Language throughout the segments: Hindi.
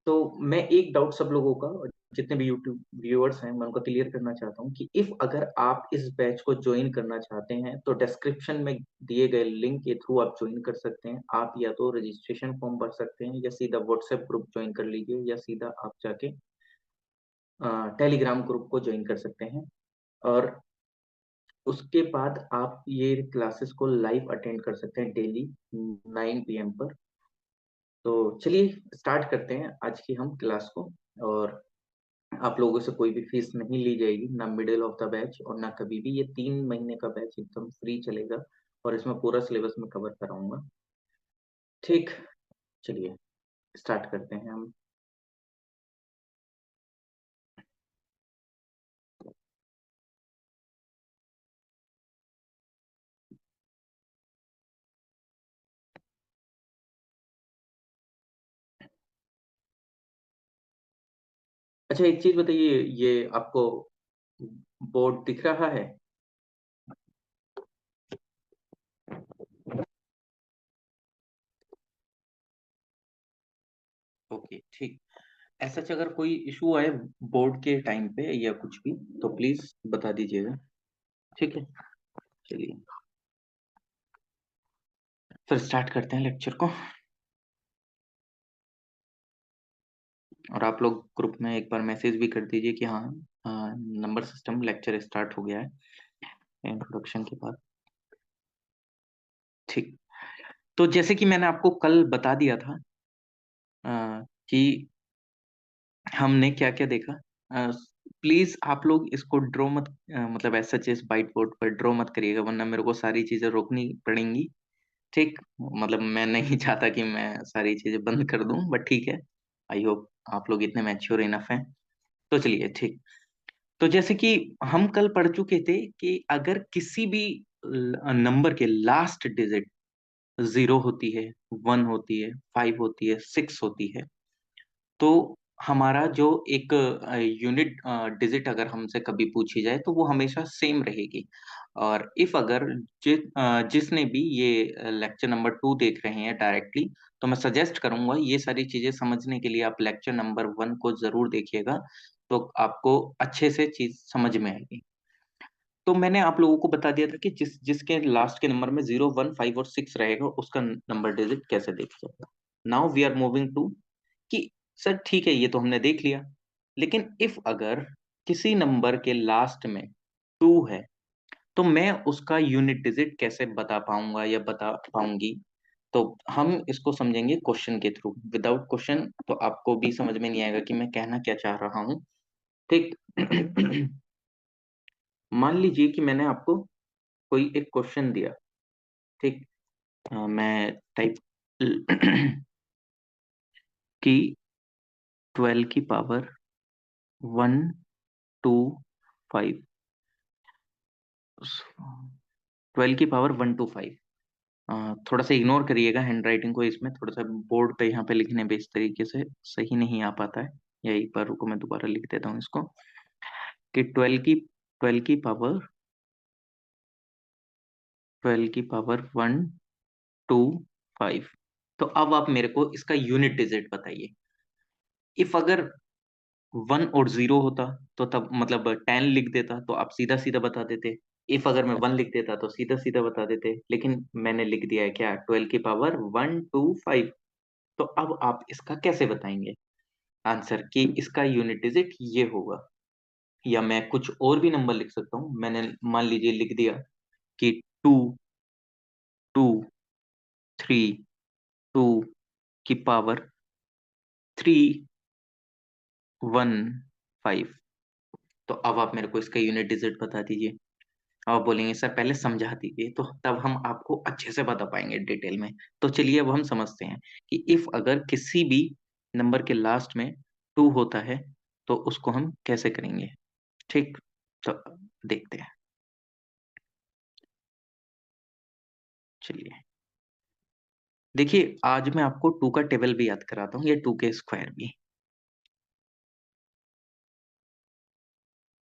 तो मैं एक डाउट सब लोगों का और जितने भी यूट्यूब व्यूअर्स हैं मैं उनको क्लियर करना चाहता हूँ कि इफ अगर आप इस बैच को ज्वाइन करना चाहते हैं तो डिस्क्रिप्शन में दिए गए लिंक के थ्रू आप ज्वाइन कर सकते हैं। आप या तो रजिस्ट्रेशन फॉर्म भर सकते हैं या सीधा व्हाट्सएप ग्रुप ज्वाइन कर लीजिए या सीधा आप जाके टेलीग्राम ग्रुप को ज्वाइन कर सकते हैं। और उसके बाद आप ये क्लासेस को लाइव अटेंड कर सकते हैं डेली 9 PM पर। तो चलिए स्टार्ट करते हैं आज की हम क्लास को। और आप लोगों से कोई भी फीस नहीं ली जाएगी, ना मिडिल ऑफ द बैच और ना कभी भी। ये 3 महीने का बैच एकदम फ्री चलेगा और इसमें पूरा सिलेबस में कवर कराऊंगा। ठीक, चलिए स्टार्ट करते हैं हम। अच्छा एक चीज बताइए, ये आपको बोर्ड दिख रहा है? ओके ठीक। ऐसा अगर कोई इशू आए बोर्ड के टाइम पे या कुछ भी तो प्लीज बता दीजिएगा। ठीक है, चलिए फिर स्टार्ट करते हैं लेक्चर को। और आप लोग ग्रुप में एक बार मैसेज भी कर दीजिए कि हाँ, नंबर सिस्टम लेक्चर स्टार्ट हो गया है इंट्रोडक्शन के बाद। ठीक। तो जैसे कि मैंने आपको कल बता दिया था कि हमने क्या क्या देखा। प्लीज आप लोग इसको ड्रॉ मत मतलब ऐसा चीज बाइट बोर्ड पर ड्रॉ मत करिएगा वरना मेरे को सारी चीजें रोकनी पड़ेंगी। ठीक, मतलब मैं नहीं चाहता कि मैं सारी चीजें बंद कर दूं, बट ठीक है। आई होप आप लोग इतने मैच्योर इनफ हैं। तो चलिए ठीक। तो जैसे कि हम कल पढ़ चुके थे कि अगर किसी भी नंबर के लास्ट डिजिट 0 होती है, 1 होती है, 5 होती है, 6 होती है, तो हमारा जो एक यूनिट डिजिट अगर हमसे कभी पूछी जाए तो वो हमेशा सेम रहेगी। और इफ अगर जिसने भी ये लेक्चर नंबर 2 देख रहे हैं डायरेक्टली, तो मैं सजेस्ट करूंगा ये सारी चीजें समझने के लिए आप लेक्चर नंबर 1 को जरूर देखिएगा। तो आपको अच्छे से चीज समझ में आएगी। तो मैंने आप लोगों को बता दिया था कि जिसके लास्ट के नंबर में 0, 1, 5 और 6 रहेगा उसका नंबर डिजिट कैसे देखा जाएगा। Now we are moving to कि सर ठीक है ये तो हमने देख लिया, लेकिन इफ अगर किसी नंबर के लास्ट में 2 है तो मैं उसका यूनिट डिजिट कैसे बता पाऊंगा या बता पाऊंगी। तो हम इसको समझेंगे क्वेश्चन के थ्रू। विदाउट क्वेश्चन तो आपको भी समझ में नहीं आएगा कि मैं कहना क्या चाह रहा हूँ। ठीक। मान लीजिए कि मैंने आपको कोई एक क्वेश्चन दिया। ठीक। मैं टाइप कि 12 की पावर 1 2 5, 12 की पावर 1 2 5। थोड़ा सा इग्नोर करिएगा हैंड राइटिंग को, इसमें थोड़ा सा बोर्ड पे यहाँ पे लिखने पे इस तरीके से सही नहीं आ पाता है। या एक बार रुको मैं दोबारा लिख देता हूँ इसको कि 12 की पावर 1 2 5। तो अब आप मेरे को इसका यूनिट डिजिट बताइए। इफ अगर 1 और 0 होता तो तब मतलब 10 लिख देता तो आप सीधा सीधा बता देते। इफ अगर मैं 1 लिख देता तो सीधा सीधा बता देते, लेकिन मैंने लिख दिया है क्या, 12 की पावर 1 2 5। तो अब आप इसका कैसे बताएंगे आंसर कि इसका यूनिट डिजिट ये होगा। या मैं कुछ और भी नंबर लिख सकता हूँ। मैंने मान लीजिए लिख दिया कि 2 2 3 2 की पावर 3 1 5। तो अब आप मेरे को इसका यूनिट डिजिट बता दीजिए। आप बोलेंगे सर पहले समझा दीजिए, तो तब हम आपको अच्छे से बता पाएंगे डिटेल में। तो चलिए अब हम समझते हैं कि इफ अगर किसी भी नंबर के लास्ट में 2 होता है तो उसको हम कैसे करेंगे। ठीक, तो देखते हैं। चलिए देखिए, आज मैं आपको 2 का टेबल भी याद कराता हूँ, या 2 के स्क्वायर भी।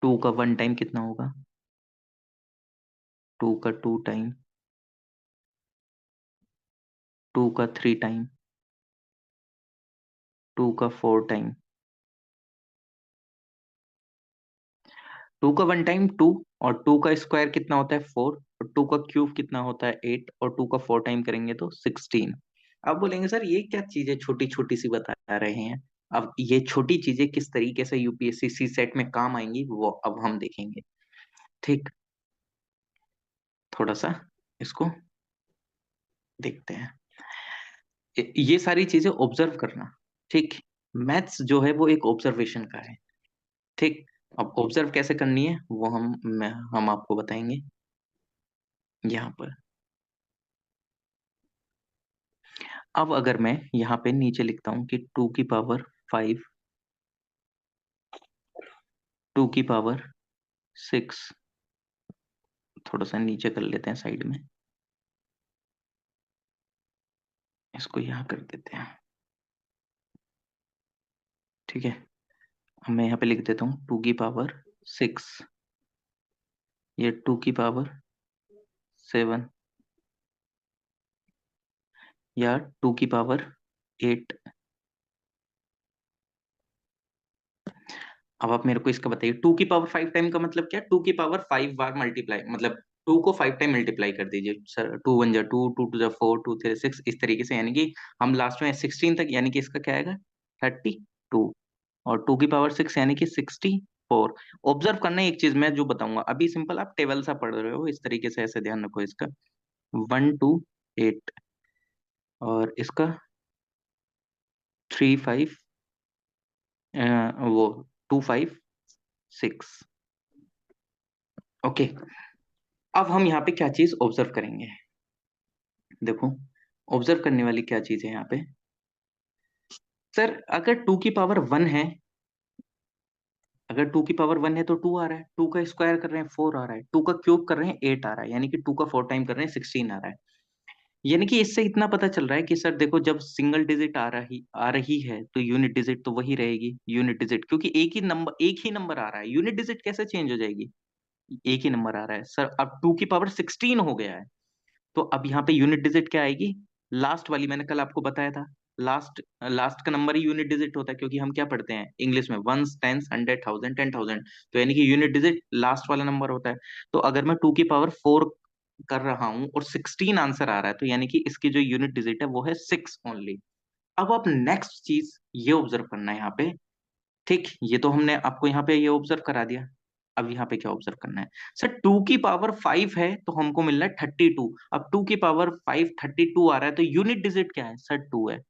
2 का 1 टाइम कितना होगा, 2 का 2 टाइम, 2 का 3 टाइम, टू का 4 टाइम, टू का 1 टाइम 2, और टू का स्क्वायर कितना होता है 4, और टू का क्यूब कितना होता है 8, और टू का 4 टाइम करेंगे तो 16। अब बोलेंगे सर ये क्या चीजें छोटी छोटी सी बता रहे हैं। अब ये छोटी चीजें किस तरीके से यूपीएससी सी सेट में काम आएंगी वो अब हम देखेंगे। ठीक, थोड़ा सा इसको देखते हैं। ये सारी चीजें ऑब्जर्व करना। ठीक, मैथ्स जो है वो एक ऑब्जर्वेशन का है। ठीक, अब ऑब्जर्व कैसे करनी है वो हम आपको बताएंगे यहाँ पर। अब अगर मैं यहाँ पे नीचे लिखता हूँ कि 2 की पावर 5, 2 की पावर 6, थोड़ा सा नीचे कर लेते हैं साइड में, इसको यहाँ कर देते हैं। ठीक है, अब मैं यहाँ पे लिख देता हूँ 2 की पावर 6, ये 2 की पावर 7, या 2 की पावर 8। अब आप मेरे को इसका बताइए, 2 की पावर 5 टाइम का मतलब क्या, 2 की पावर 5 बार मल्टीप्लाई, मतलब 2 को 5 टाइम मल्टीप्लाई कर दीजिए सर। 2 1 जा 2, 2 2 जा 4, 2 3 6, इस तरीके से, यानी कि हम लास्ट में 16 तक, यानी कि इसका क्या आएगा 32, और 2 की पावर 6 यानी कि 64। ऑब्जर्व करना है एक चीज मैं जो बताऊंगा अभी, सिंपल आप टेबल सा पढ़ रहे हो इस तरीके से, ऐसे ध्यान रखो इसका। 1 2 8, और इसका 3 5, वो 2 5 6। ओके, अब हम यहाँ पे क्या चीज ऑब्जर्व करेंगे, देखो ऑब्जर्व करने वाली क्या चीज है यहाँ पे। सर अगर 2 की पावर 1 है, अगर 2 की पावर 1 है तो 2 आ रहा है, 2 का स्क्वायर कर रहे हैं 4 आ रहा है, 2 का क्यूब कर रहे हैं 8 आ रहा है, यानी कि 2 का 4 टाइम कर रहे हैं 16 आ रहा है। यानी कि इससे इतना पता चल रहा है कि सर देखो, जब सिंगल डिजिट आ रही है तो यूनिट डिजिट तो वही रहेगी, यूनिट डिजिट, क्योंकि एक ही नंबर आ रहा है, यूनिट डिजिट कैसे चेंज हो जाएगी, एक ही नंबर आ रहा है सर। अब 2 की पावर 16 हो गया है, तो अब यहाँ पे यूनिट डिजिट क्या आएगी, लास्ट वाली, मैंने कल आपको बताया था, लास्ट लास्ट का नंबर ही यूनिट डिजिट होता है, क्योंकि हम क्या पढ़ते हैं इंग्लिश में, वंस टेंस 100 1000 10,000, तो यानी कि यूनिट डिजिट लास्ट वाला नंबर होता है। तो अगर मैं 2 की पावर 4 कर रहा हूं और 16 आंसर आ रहा है, तो यानी कि इसकी जो यूनिट डिजिट है वो है 6 ओनली। अब आप नेक्स्ट चीज ये ऑब्जर्व करना है यहाँ पे। ठीक, ये तो हमने आपको यहाँ पे ये ऑब्जर्व करा दिया। अब यहाँ पे क्या ऑब्जर्व करना है, सर 2 की पावर 5 है तो हमको मिल रहा है 32। अब 2 की पावर 5 32 आ रहा है, तो यूनिट डिजिट क्या है सर, 2 है।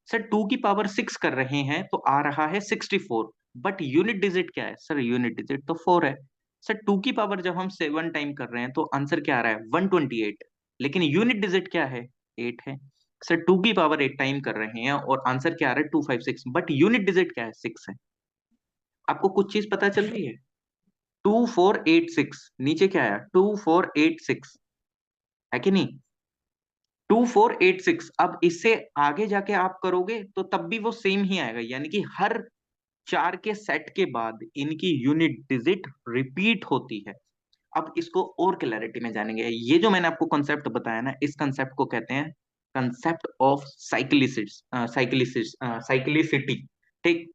सर 2 की पावर 6 कर रहे हैं तो आ रहा है 64, बट यूनिट डिजिट क्या है सर, यूनिट डिजिट तो 4 है। सर 2 की पावर जब हम 7 टाइम कर रहे हैं तो आंसर क्या आ रहा है 128, लेकिन यूनिट डिजिट क्या है 8 है। सर 2 की पावर 8 टाइम कर रहे हैं और आंसर क्या आ रहा है 256, बट यूनिट डिजिट क्या है 6 है। आपको कुछ चीज पता चल रही है, 2486, नीचे क्या आया 2486, है कि नहीं, 2486। अब इससे आगे जाके आप करोगे तो तब भी वो सेम ही आएगा, यानी कि हर चार के सेट के बाद इनकी यूनिट डिजिट रिपीट होती है। अब इसको और क्लैरिटी में जानेंगे, ये जो मैंने आपको कॉन्सेप्ट बताया ना, इस कॉन्सेप्ट को कहते हैं कंसेप्ट ऑफ साइक्लिसिटी। ठीक,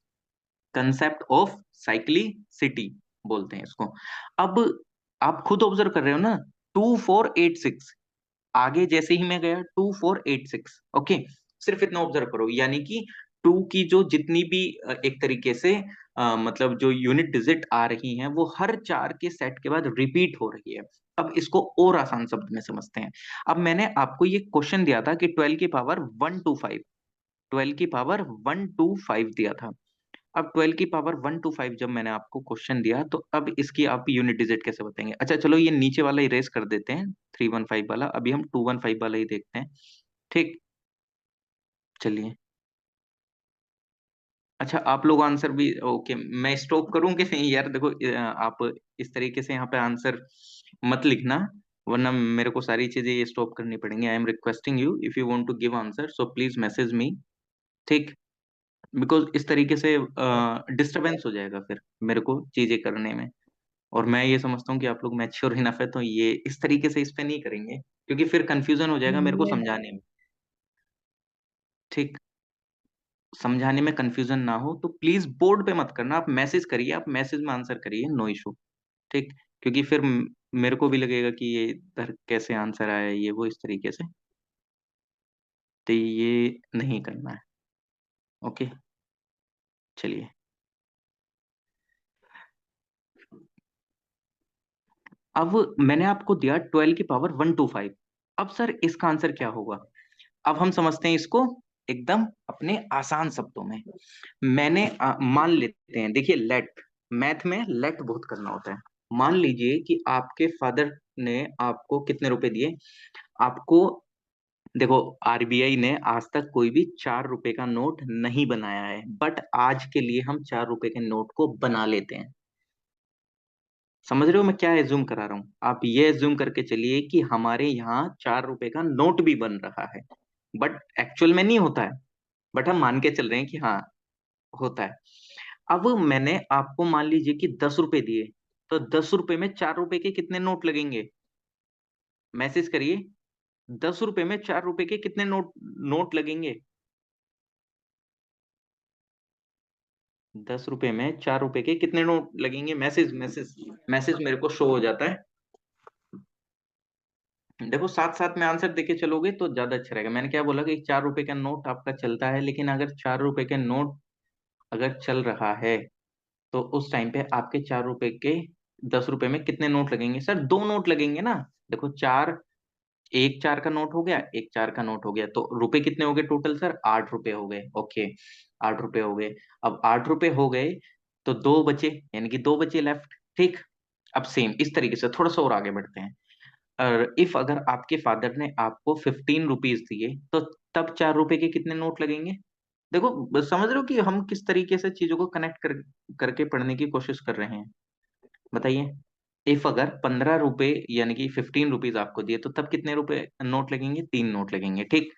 कंसेप्ट ऑफ साइक्लिसिटी बोलते हैं इसको। अब आप खुद ऑब्जर्व कर रहे हो ना, 2486, आगे जैसे ही मैं गया 2486, ओके, सिर्फ इतना ऑब्जर्व करो, यानी कि टू की जो जितनी भी एक तरीके से मतलब जो यूनिट डिजिट आ रही हैं वो हर चार के सेट के बाद रिपीट हो रही है। अब इसको और आसान शब्द में समझते हैं। अब मैंने आपको ये क्वेश्चन दिया था कि 12 की पावर 1 टू 5 दिया था। अब 12 की पावर 1 टू 5 जब मैंने आपको क्वेश्चन दिया, तो अब इसकी आप यूनिट डिजिट कैसे बताएंगे। अच्छा चलो ये नीचे वाला इरेज कर देते हैं, 315 वाला, अभी हम 215 वाला ही देखते हैं। ठीक, चलिए। अच्छा आप लोग आंसर भी ओके, मैं स्टॉप करूं कि नहीं यार, देखो आप इस तरीके से यहाँ पे आंसर मत लिखना, वरना मेरे को सारी चीजें ये स्टॉप करनी पड़ेंगी। I am requesting you, if you want to give answer so please message me. ठीक, बिकॉज इस तरीके से डिस्टरबेंस हो जाएगा फिर मेरे को चीजें करने में, और मैं ये समझता हूँ कि आप लोग मैच्योर इनफ है, तो ये इस तरीके से इस पे नहीं करेंगे, क्योंकि फिर कंफ्यूजन हो जाएगा मेरे को समझाने में। ठीक, समझाने में कंफ्यूजन ना हो तो प्लीज बोर्ड पे मत करना, आप मैसेज करिए, आप मैसेज में आंसर करिए, नो इशू। ठीक। क्योंकि फिर मेरे को भी लगेगा कि ये इधर कैसे आंसर आया, ये वो इस तरीके से, तो ये नहीं करना है। ओके, चलिए। अब मैंने आपको दिया 12 की पावर 125। अब सर इसका आंसर क्या होगा? अब हम समझते हैं इसको एकदम अपने आसान शब्दों में। मान लेते हैं, देखिए लेट, मैथ में लेट बहुत करना होता है। मान लीजिए कि आपके फादर ने आपको कितने रुपए दिए आपको। देखो, आरबीआई ने आज तक कोई भी 4 रुपए का नोट नहीं बनाया है, बट आज के लिए हम 4 रुपए के नोट को बना लेते हैं। समझ रहे हो मैं क्या एज्यूम करा रहा हूँ? आप ये एज्यूम करके चलिए कि हमारे यहाँ 4 रुपए का नोट भी बन रहा है, बट एक्चुअल में नहीं होता है, बट हम मान के चल रहे हैं कि हाँ होता है। अब मैंने आपको मान लीजिए कि 10 रुपए दिए, तो 10 रुपए में 4 रुपए के कितने नोट लगेंगे? मैसेज करिए, 10 रुपए में 4 रुपए के कितने नोट नोट लगेंगे? 10 रुपए में 4 रुपए के कितने नोट लगेंगे? मैसेज मैसेज मैसेज मेरे को शो हो जाता है। देखो, साथ साथ में आंसर देके चलोगे तो ज्यादा अच्छा रहेगा। मैंने क्या बोला कि 4 रुपए का नोट आपका चलता है, लेकिन अगर 4 रुपए के नोट अगर चल रहा है तो उस टाइम पे आपके 4 रुपए के 10 रुपए में कितने नोट लगेंगे? सर 2 नोट लगेंगे ना। देखो, चार, एक 4 का नोट हो गया, एक 4 का नोट हो गया, तो रुपए कितने हो गए टोटल? सर 8 रुपए हो गए। ओके, 8 रुपए हो गए। अब 8 रुपए हो गए तो दो बचे, यानी कि दो बचे लेफ्ट। ठीक। अब सेम इस तरीके से थोड़ा सा और आगे बढ़ते हैं। और इफ अगर आपके फादर ने आपको 15 रुपीज दिए, तो तब 4 रुपए के कितने नोट लगेंगे? देखो, बस समझ रहे हो कि हम किस तरीके से चीजों को कनेक्ट करके पढ़ने की कोशिश कर रहे हैं? बताइए। इफ अगर 15 रुपए यानी कि 15 रुपीज आपको दिए, तो तब कितने रुपए नोट लगेंगे? 3 नोट लगेंगे। ठीक।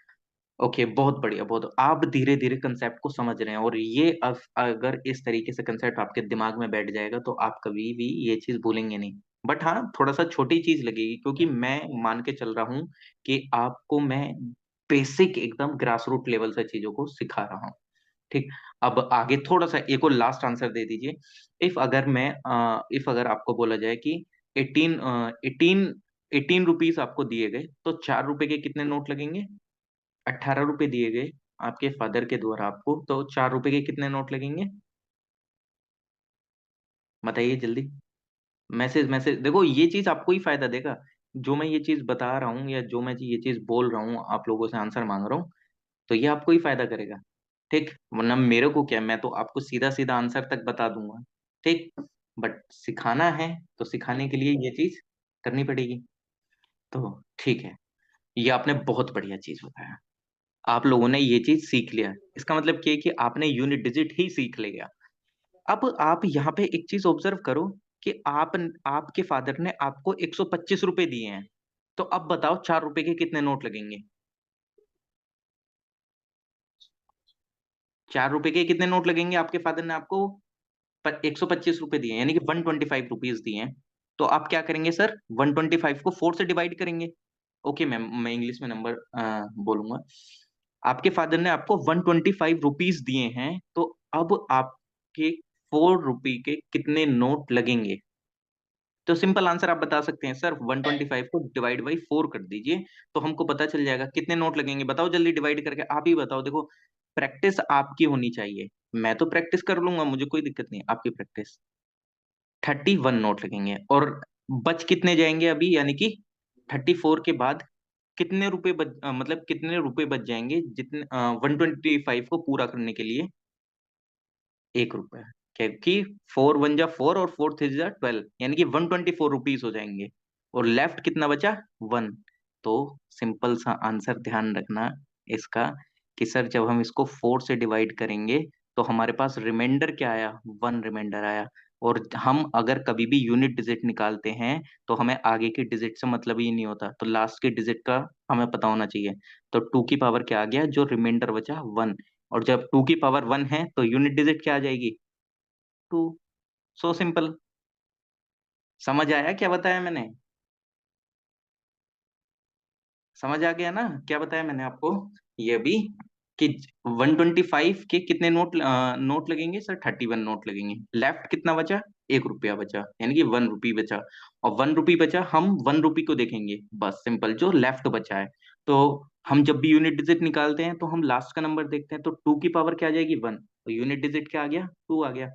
ओके, बहुत बढ़िया, बहुत। आप धीरे धीरे कंसेप्ट को समझ रहे हैं, और ये अगर इस तरीके से कंसेप्ट आपके दिमाग में बैठ जाएगा तो आप कभी भी ये चीज भूलेंगे नहीं। बट हाँ, थोड़ा सा छोटी चीज लगेगी, क्योंकि मैं मान के चल रहा हूँ कि आपको मैं बेसिक एकदम ग्रास रूट लेवल से चीजों को सिखा रहा हूँ। ठीक। अब आगे थोड़ा सा एक और लास्ट आंसर दे दीजिए। इफ अगर आपको बोला जाए कि 18 रुपीज आपको दिए गए, तो 4 रुपए के कितने नोट लगेंगे? 18 रुपए दिए गए आपके फादर के द्वारा आपको, तो 4 रुपए के कितने नोट लगेंगे? बताइए जल्दी। मैसेज मैसेज, देखो ये चीज आपको ही फायदा देगा। जो मैं ये चीज बता रहा हूँ या जो मैं ये चीज बोल रहा हूँ, आप लोगों से आंसर मांग रहा हूँ, तो ये आपको ही फायदा करेगा। ठीक। वरना मेरे को क्या, मैं तो आपको सीधा सीधा आंसर तक बता दूंगा। ठीक। बट सिखाना है, तो सिखाने के लिए ये चीज करनी पड़ेगी। तो ठीक है, ये आपने बहुत बढ़िया चीज बताया। आप लोगों ने ये चीज सीख लिया, इसका मतलब क्या है कि आपने यूनिट डिजिट ही सीख लिया। अब आप यहाँ पे एक चीज ऑब्जर्व करो कि आपके फादर ने आपको 125 रुपए दिए हैं, तो अब बताओ 4 रुपए के कितने नोट लगेंगे? 4 रुपए के कितने नोट लगेंगे? आपके फादर ने आपको पर 125 रुपए दिए हैं, यानी कि 125 रुपीज दिए हैं। तो आप क्या करेंगे सर? 125 को 4 से डिवाइड करेंगे। ओके मैम, मैं इंग्लिश में नंबर बोलूंगा। आपके फादर ने आपको 125 रुपीज दिए हैं, तो अब आपके 4 रुपए के कितने नोट लगेंगे? तो सिंपल आंसर आप बता सकते हैं सर, 125 को डिवाइड बाई 4 कर दीजिए, तो हमको पता चल जाएगा कितने नोट लगेंगे। बताओ जल्दी, डिवाइड करके आप ही बताओ। देखो, प्रैक्टिस आपकी होनी चाहिए। मैं तो प्रैक्टिस कर लूंगा, मुझे कोई दिक्कत नहीं, आपकी प्रैक्टिस। 31 नोट लगेंगे, और बच कितने जाएंगे अभी, यानी कि 34 के बाद कितने रुपए मतलब कितने रुपए बच जाएंगे, जितने 125 को पूरा करने के लिए? 1 रुपया। क्योंकि 4 1 जा 4 और 4 3 जा 12, यानी कि 124 रुपीज हो जाएंगे। और लेफ्ट कितना बचा? 1। तो सिंपल सा आंसर ध्यान रखना इसका, कि सर जब हम इसको 4 से डिवाइड करेंगे तो हमारे पास रिमाइंडर क्या आया? 1 रिमाइंडर आया। और हम अगर कभी भी यूनिट डिजिट निकालते हैं, तो हमें आगे के डिजिट से मतलब ही नहीं होता, तो लास्ट के डिजिट का हमें पता होना चाहिए। तो 2 की पावर क्या आ गया? जो रिमाइंडर बचा 1। और जब 2 की पावर 1 है तो यूनिट डिजिट क्या आ जाएगी? 2। So simple. समझ आया क्या बताया मैंने? समझ आ गया ना क्या बताया मैंने आपको? ये भी कि 125 के कितने नोट लगेंगे सर? 31 नोट लगेंगे। लेफ्ट कितना बचा? 1 रुपया बचा, यानी कि 1 रुपी बचा। और 1 रुपी बचा, हम 1 रुपी को देखेंगे बस, सिंपल, जो लेफ्ट बचा है। तो हम जब भी यूनिट डिजिट निकालते हैं तो हम लास्ट का नंबर देखते हैं, तो 2 की पावर क्या आ जाएगी? 1। तो यूनिट डिजिट क्या आ गया? 2 आ गया।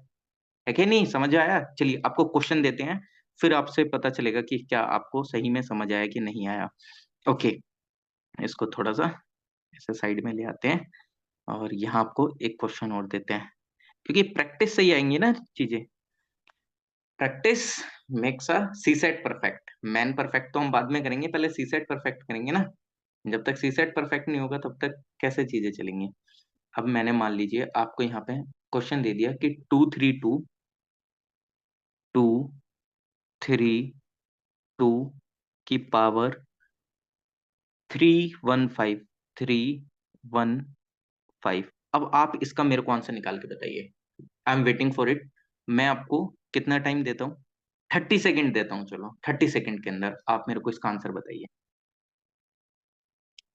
है कि नहीं? समझ आया? चलिए आपको क्वेश्चन देते हैं, फिर आपसे पता चलेगा कि क्या आपको सही में समझ आया कि नहीं आया। ओके, इसको थोड़ा सा ऐसे साइड में ले आते हैं, और यहाँ आपको एक क्वेश्चन और देते हैं, क्योंकि प्रैक्टिस से ही आएंगी ना चीजें। Practice makes a see set perfect. Man perfect तो हम बाद में करेंगे, पहले सी सेट परफेक्ट करेंगे ना। जब तक सी सेट परफेक्ट नहीं होगा तब तक कैसे चीजें चलेंगी। अब मैंने मान लीजिए आपको यहाँ पे क्वेश्चन दे दिया कि 232 की पावर 315। अब आप इसका मेरे को आंसर निकाल के बताइए। I am waiting for it. मैं आपको कितना टाइम देता हूँ? 30 सेकेंड देता हूँ, चलो 30 सेकेंड के अंदर आप मेरे को इसका आंसर बताइए।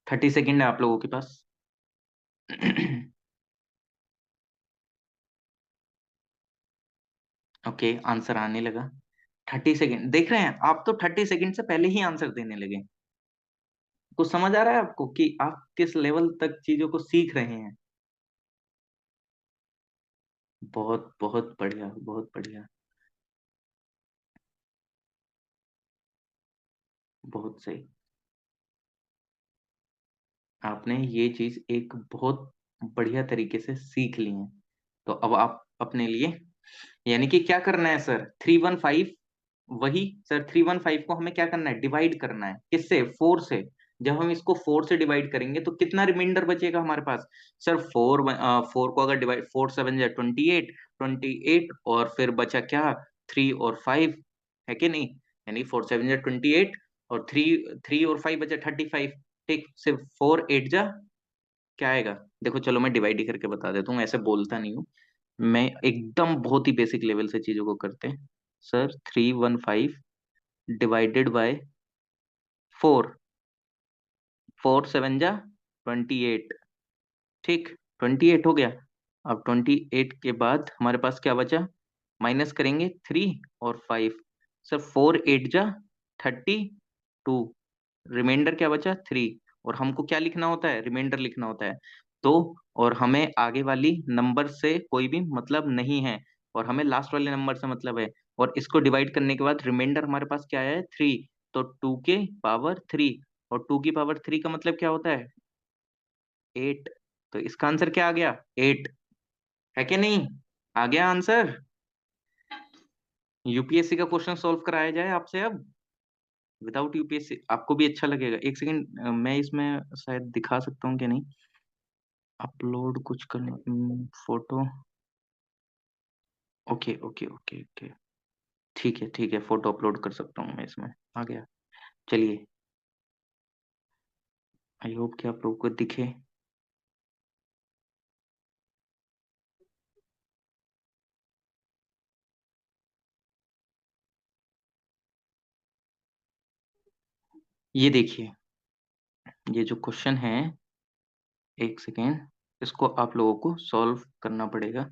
30 सेकेंड है आप लोगों के पास। ओके, आंसर आने लगा। 30 सेकेंड देख रहे हैं आप? तो 30 सेकेंड से पहले ही आंसर देने लगे। कुछ समझ आ रहा है आपको कि आप किस लेवल तक चीजों को सीख रहे हैं? बहुत बहुत बढ़िया, बहुत बढ़िया। बहुत सही। आपने ये चीज एक बहुत बढ़िया तरीके से सीख ली है। तो अब आप अपने लिए, यानी कि क्या करना है सर? 315। वही सर, 315 को हमें क्या करना है? डिवाइड करना है। किससे? 4 से। जब हम इसको 4 से डिवाइड करेंगे तो कितना रिमाइंडर बचेगा हमारे पास? सर 4 को अगर डिवाइड, 4 7 जा 28, 28, और फिर बचा क्या? 3 और 5। है कि नहीं? यानी 4 7 जा 28, और 3 3 और 5 बचा 35। ठीक, सिर्फ 4 8 जा क्या आएगा? देखो चलो मैं डिवाइड ही करके बता देता हूँ, ऐसे बोलता नहीं हूँ मैं, एकदम बहुत ही बेसिक लेवल से चीजों को करते हैं। सर 315 डिवाइडेड बाय 4, 4 7 जा 28। ठीक, 28 हो गया। अब 28 के बाद हमारे पास क्या बचा? माइनस करेंगे 3 और 5। सर 4 8 जा 32। रिमाइंडर क्या बचा? 3। और हमको क्या लिखना होता है? रिमाइंडर लिखना होता है। तो और हमें आगे वाली नंबर से कोई भी मतलब नहीं है, और हमें लास्ट वाले नंबर से मतलब है। और इसको डिवाइड करने के बाद रिमाइंडर हमारे पास क्या है? 3। तो 2 की पावर 3, और 2 की पावर 3 का मतलब क्या होता है? 8। तो इसका आंसर क्या आ गया? 8। है कि नहीं? आ गया आंसर। यूपीएससी का क्वेश्चन सॉल्व कराया जाए आपसे अब, विदाउट यूपीएससी, आपको भी अच्छा लगेगा। एक सेकंड, मैं इसमें शायद दिखा सकता हूँ कि नहीं। अपलोड कुछ करने, photo. Okay okay okay okay, ठीक है ठीक है, फोटो अपलोड कर सकता हूँ मैं इसमें। आ गया। चलिए, आई होप कि आप लोगों को दिखे। ये देखिए, ये जो क्वेश्चन है, एक सेकेंड, इसको आप लोगों को सॉल्व करना पड़ेगा।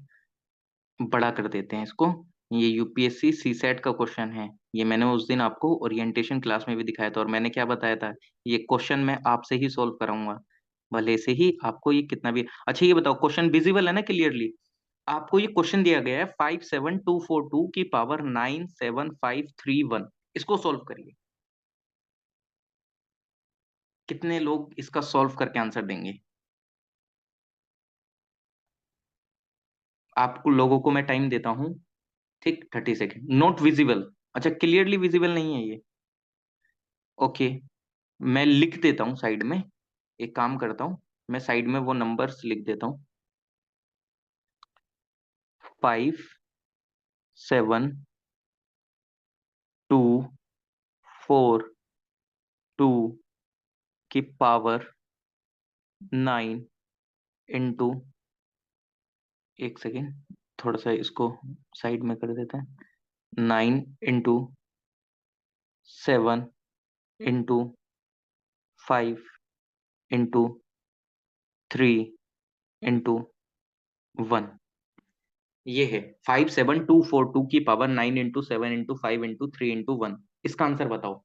बड़ा कर देते हैं इसको। ये यूपीएससी सी सेट का क्वेश्चन है। ये मैंने उस दिन आपको ओरिएंटेशन क्लास में भी दिखाया था, और मैंने क्या बताया था? ये क्वेश्चन मैं आपसे ही सॉल्व कराऊंगा, भले से ही आपको ये कितना भी। अच्छा ये बताओ, क्वेश्चन विजिबल है ना क्लियरली? आपको ये क्वेश्चन दिया गया है 57242 की पावर 97531। इसको सॉल्व करिए। कितने लोग इसका सॉल्व करके आंसर देंगे? आपको लोगों को मैं टाइम देता हूँ। ठीक, 30 सेकेंड। Not visible? अच्छा, क्लियरली विजिबल नहीं है ये? ओके, मैं लिख देता हूँ साइड में। एक काम करता हूँ, मैं साइड में वो नंबर्स लिख देता हूँ। 57242 की पावर 9 इंटू, एक सेकेंड, थोड़ा सा इसको साइड में कर देते हैं। 9 इंटू 7 इंटू 5 इंटू 3 इंटू 1, ये है 57242 की power 9 into 7 into 5 into 3 into 1। इसका आंसर बताओ।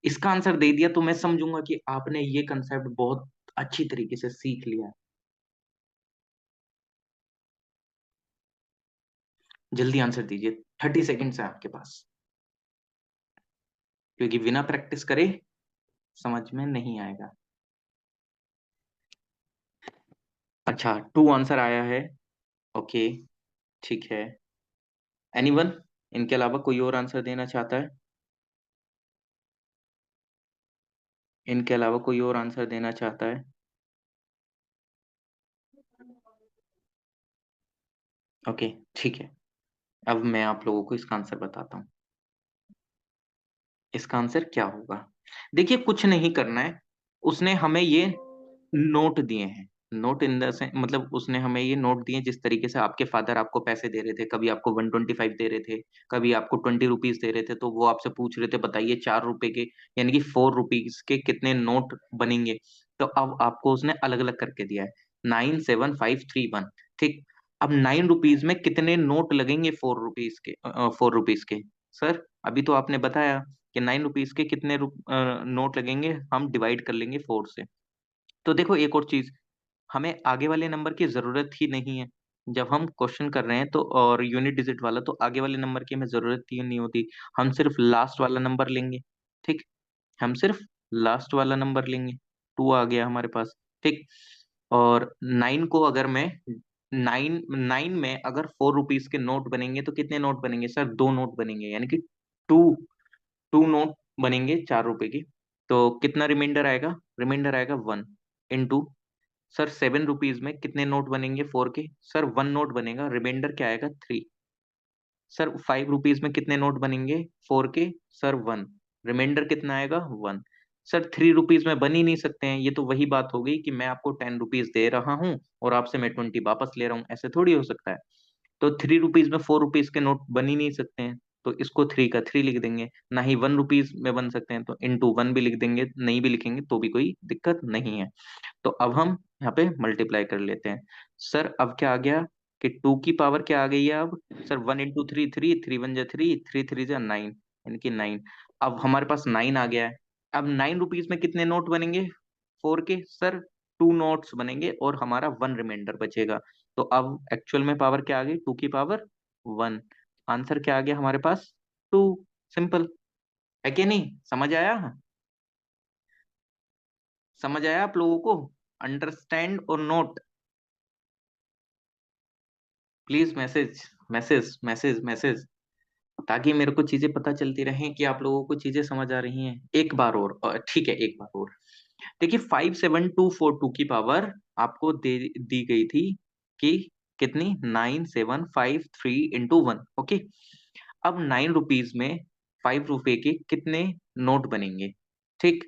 इसका आंसर दे दिया तो मैं समझूंगा कि आपने ये कंसेप्ट बहुत अच्छी तरीके से सीख लिया है। जल्दी आंसर दीजिए, 30 सेकेंड्स है आपके पास, क्योंकि बिना प्रैक्टिस करे समझ में नहीं आएगा। अच्छा, 2 आंसर आया है। ओके, ठीक है। एनीवन, इनके अलावा कोई और आंसर देना चाहता है? इनके अलावा कोई और आंसर देना चाहता है? ओके, ठीक है। अब मैं आप लोगों को इसका आंसर बताता हूँ। इसका आंसर क्या होगा? देखिए, कुछ नहीं करना है। उसने हमें ये नोट दिए हैं। नोट इन द सेंस, मतलब उसने हमें ये नोट दिए जिस तरीके से आपके फादर आपको पैसे दे रहे थे, कभी आपको 125 दे रहे थे, कभी आपको 20 रुपीज दे रहे थे, तो वो आपसे पूछ रहे थे बताइए 4 रुपए के, यानी कि 4 रुपीज के कितने नोट बनेंगे। तो अब आपको उसने अलग अलग करके दिया है, 97531। ठीक। अब 9 रुपीज में कितने नोट लगेंगे 4 रुपीज के, 4 रुपीज के? सर, अभी तो आपने बताया कि 9 रुपीज के कितने नोट लगेंगे, हम डिवाइड कर लेंगे 4 से। तो देखो, एक और चीज, हमें आगे वाले नंबर की जरूरत ही नहीं है। जब हम क्वेश्चन कर रहे हैं तो, और यूनिट डिजिट वाला, तो आगे वाले नंबर की हमें जरूरत ही नहीं होती। हम सिर्फ लास्ट वाला नंबर लेंगे। ठीक। हम सिर्फ लास्ट वाला नंबर लेंगे। 2 आ गया हमारे पास। ठीक। और 9 को अगर मैं, 9 में अगर 4 रुपीज के नोट बनेंगे तो कितने नोट बनेंगे सर? 2 नोट बनेंगे, यानी कि टू, 2 नोट बनेंगे 4 रुपए की। तो कितना रिमाइंडर आएगा? रिमाइंडर आएगा 1 इंटू, सर 7 रुपीज में कितने नोट बनेंगे 4 के? सर 1 नोट बनेगा, रिमाइंडर क्या आएगा? 3। सर 5 रुपीज में कितने नोट बनेंगे 4 के? सर 1, रिमाइंडर कितना आएगा? 1। सर 3 रुपीज में बन ही नहीं सकते हैं, ये तो वही बात हो गई कि मैं आपको 10 रुपीज दे रहा हूँ और आपसे मैं 20 वापस ले रहा हूँ, ऐसे थोड़ी हो सकता है। तो 3 रुपीज में 4 रुपीज के नोट बन ही नहीं सकते हैं, तो इसको 3 का 3 लिख देंगे। ना ही 1 रुपीज में बन सकते हैं, तो इंटू 1 भी लिख देंगे, नहीं भी लिखेंगे तो भी कोई दिक्कत नहीं है। तो अब हम यहाँ पे मल्टीप्लाई कर लेते हैं। सर अब क्या आ गया कि 2 की पावर क्या आ गई है अब? सर 1 into 3 3, 3 1 जा 3, 3 3 जा 9, यानी कि 9। अब हमारे पास 9 आ गया है। अब 9 रुपीज में कितने नोट बनेंगे 4 के? सर 2 नोट्स बनेंगे और हमारा 1 रिमाइंडर बचेगा। तो अब एक्चुअल में पावर क्या आ गई? 2 की पावर 1। आंसर क्या आ गया हमारे पास? 2। सिंपल है कि नहीं? समझ आया? समझ आया आप लोगों को? अंडरस्टैंड और note? Please message, message, message, message, ताकि मेरे को चीजें पता चलती रहें कि आप लोगों को चीजें समझ आ रही हैं। एक बार और, ठीक है, एक बार और। देखिए, 57242 की पावर आपको दे दी गई थी कि कितनी? 9753 into 1। ओके। अब 9 रुपीज में 5 रुपए के कितने नोट बनेंगे? ठीक।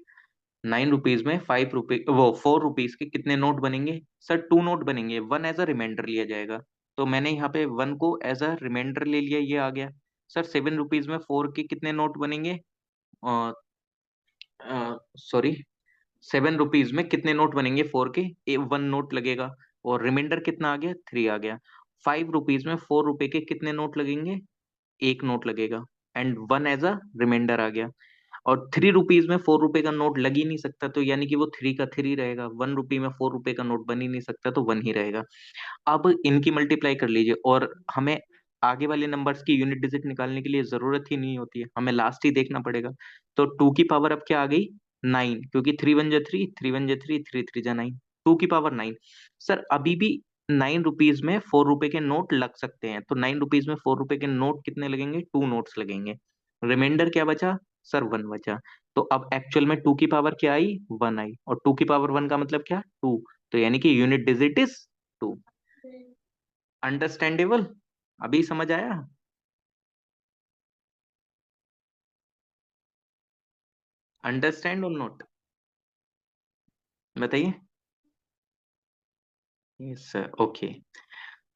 9 रुपीज में 5 रुपए, वो 4 रुपीज के कितने नोट बनेंगे? सर 2 नोट बनेंगे, 1 एज अ रिमाइंडर लिया जाएगा। तो मैंने यहाँ पे 1 को एज अ रिमाइंडर ले लिया, ये आ गया। सर 7 रुपीज में 4 के कितने नोट बनेंगे? सॉरी, 7 रुपीज में कितने नोट बनेंगे 4 के? 1 नोट लगेगा। और रिमाइंडर कितना आ गया? 3 आ गया। 5 रुपीज में 4 रुपए के कितने नोट लगेंगे? 1 नोट लगेगा, एंड 1 एज अ रिमाइंडर आ गया। और 3 रुपीज में 4 रुपए का नोट लग ही नहीं सकता, तो यानी कि वो 3 का 3 रहेगा। 1 रुपी में 4 रुपए का नोट बन ही नहीं सकता, तो 1 ही रहेगा। अब इनकी मल्टीप्लाई कर लीजिए, और हमें आगे वाले नंबर्स की यूनिट डिजिट निकालने के लिए जरूरत ही नहीं होती है, हमें लास्ट ही देखना पड़ेगा। तो 2 की पावर अब क्या आ गई? 9, क्योंकि 3 1 जा 3, 3 1 जा 3, 3 3 जा 9, 2 की पावर 9। सर अभी भी 9 रुपीज में 4 रुपए के नोट लग सकते हैं, तो 9 रुपीज में 4 रुपए के नोट कितने लगेंगे? 2 नोट्स लगेंगे। रिमाइंडर क्या बचा? सर 1 बचा। तो अब एक्चुअल में 2 की पावर क्या आई? 1 आई, और 2 की पावर 1 का मतलब क्या? 2। तो यानी कि यूनिट डिजिट इज 2। अंडरस्टैंडेबल? अभी समझ आया? अंडरस्टैंड और नोट? बताइए। Yes sir, okay.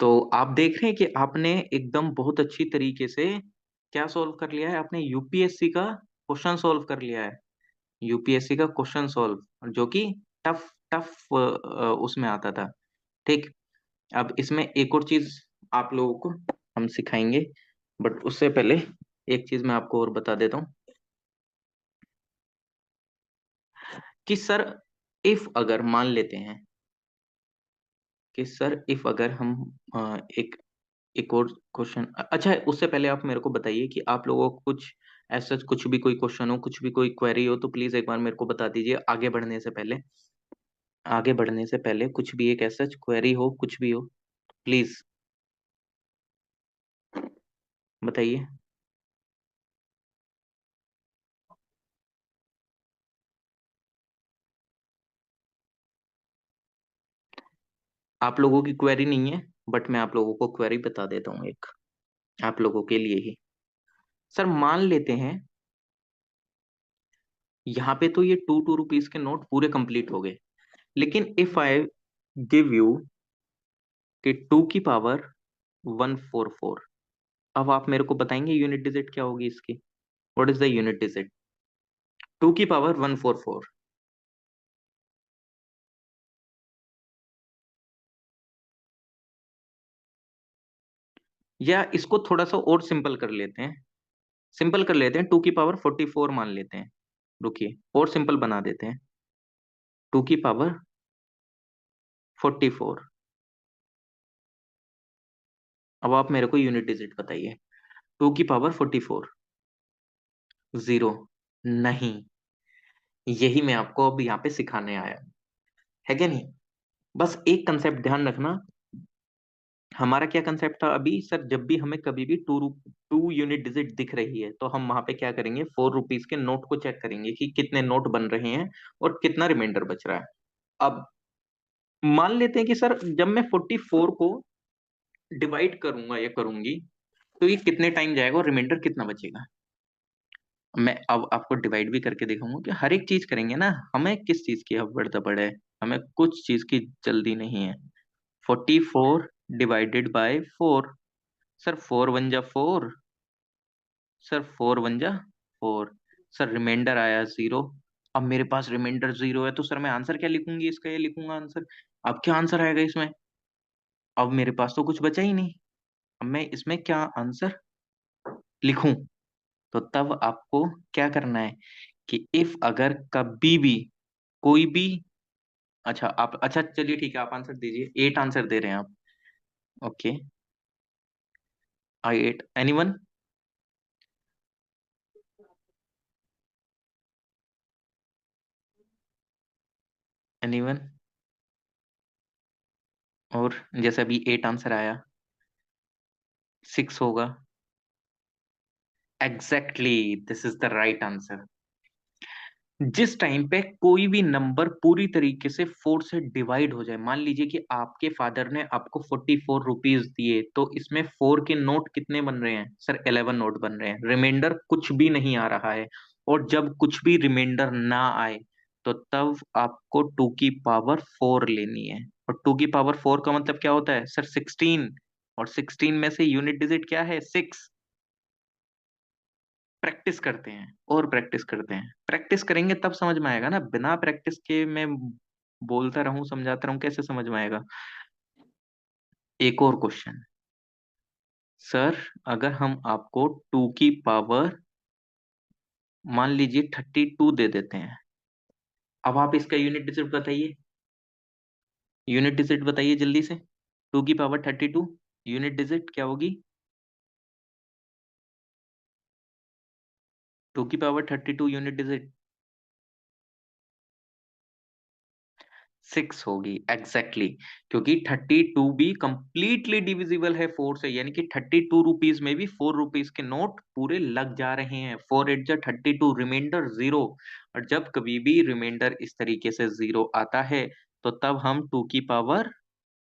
तो आप देख रहे हैं कि आपने एकदम बहुत अच्छी तरीके से क्या सॉल्व कर लिया है? आपने यूपीएससी का क्वेश्चन सॉल्व कर लिया है। यूपीएससी का क्वेश्चन सॉल्व, जो कि टफ टफ उसमें आता था। ठीक। अब इसमें एक और चीज आप लोगों को हम सिखाएंगे, बट उससे पहले एक चीज मैं आपको और बता देता हूँ कि सर, इफ अगर मान लेते हैं कि सर इफ अगर हम एक और क्वेश्चन, अच्छा उससे पहले आप मेरे को बताइए कि आप लोगों को कुछ ऐसा कुछ भी कोई क्वेश्चन हो, कुछ भी कोई क्वेरी हो, तो प्लीज एक बार मेरे को बता दीजिए आगे बढ़ने से पहले। आगे बढ़ने से पहले कुछ भी एक ऐसा क्वेरी हो, कुछ भी हो, प्लीज बताइए। आप लोगों की क्वेरी नहीं है, बट मैं आप लोगों को क्वेरी बता देता हूँ एक, आप लोगों के लिए ही। सर मान लेते हैं यहाँ पे तो ये टू टू रुपीज के नोट पूरे कंप्लीट हो गए, लेकिन इफ आई गिव यू कि 2 की पावर 144, अब आप मेरे को बताएंगे यूनिट डिजिट क्या होगी इसकी? What is the unit digit? 2 की पावर 144। या इसको थोड़ा सा और सिंपल कर लेते हैं, सिंपल कर लेते हैं, 2 की पावर 44 मान लेते हैं। रुकिए और सिंपल बना देते हैं, 2 की पावर 44। अब आप मेरे को यूनिट डिजिट बताइए। 2 की पावर 44। जीरो? नहीं, यही मैं आपको अब यहाँ पे सिखाने आया हूं, है क्या नहीं? बस एक कंसेप्ट ध्यान रखना। हमारा क्या कंसेप्ट था अभी सर, जब भी हमें कभी भी टू यूनिट डिजिट दिख रही है तो हम वहां पे क्या करेंगे, 4 रुपीज के नोट को चेक करेंगे कि कितने नोट बन रहे हैं और कितना रिमाइंडर बच रहा है। अब मान लेते हैं कि सर जब मैं 44 को डिवाइड करूंगा या करूंगी, तो ये कितने टाइम जाएगा और रिमाइंडर कितना बचेगा। मैं अब आपको डिवाइड भी करके दिखाऊंगा कि हर एक चीज करेंगे ना, हमें किस चीज की हड़बड़ दबड़ है, हमें कुछ चीज की जल्दी नहीं है। 44 डिवाइडेड बाय 4। सर 4 1 जा 4, सर 4 1 जा 4, सर रिमाइंडर आया 0। अब मेरे पास रिमाइंडर 0 है तो सर मैं आंसर क्या लिखूंगी इसका, ये लिखूंगा आंसर। अब क्या आंसर आएगा इसमें? अब मेरे पास तो कुछ बचा ही नहीं, अब मैं इसमें क्या आंसर लिखूं? तो तब आपको क्या करना है कि इफ अगर कभी भी कोई भी, अच्छा आप, अच्छा चलिए ठीक है, आप आंसर दीजिए, 8 आंसर दे रहे हैं आप। ओके, आई 8, एनीवन? एनीवन? और जैसे अभी 8 आंसर आया, 6 होगा। Exactly, this is the right answer. जिस टाइम पे कोई भी नंबर पूरी तरीके से 4 से डिवाइड हो जाए, मान लीजिए कि आपके फादर ने आपको 44 रुपीज दिए, तो इसमें 4 के नोट कितने बन रहे हैं सर? 11 नोट बन रहे हैं, रिमाइंडर कुछ भी नहीं आ रहा है। और जब कुछ भी रिमाइंडर ना आए, तो तब आपको 2 की पावर 4 लेनी है। और 2 की पावर 4 का मतलब क्या होता है सर? 16। और 16 में से यूनिट डिजिट क्या है? 6। प्रैक्टिस करते हैं और प्रैक्टिस करते हैं, प्रैक्टिस करेंगे तब समझ में आएगा ना, बिना प्रैक्टिस के मैं बोलता रहूं समझाता रहूं, कैसे समझ में आएगा? एक और क्वेश्चन सर, अगर हम आपको 2 की पावर मान लीजिए 32 दे देते हैं, अब आप इसका यूनिट डिजिट बताइए, यूनिट डिजिट बताइए जल्दी से। 2 की पावर 32 यूनिट डिजिट क्या होगी? 2 की पावर 32 यूनिट डिजिट 6 होगी, एग्जैक्टली exactly। क्योंकि 32 भी कंप्लीटली डिविजिबल है 4 से, यानी कि 32 रुपीज में भी 4 रुपीज के नोट पूरे लग जा रहे हैं। 4 8 जा 32, रिमाइंडर 0। और जब कभी भी रिमाइंडर इस तरीके से 0 आता है, तो तब हम 2 की पावर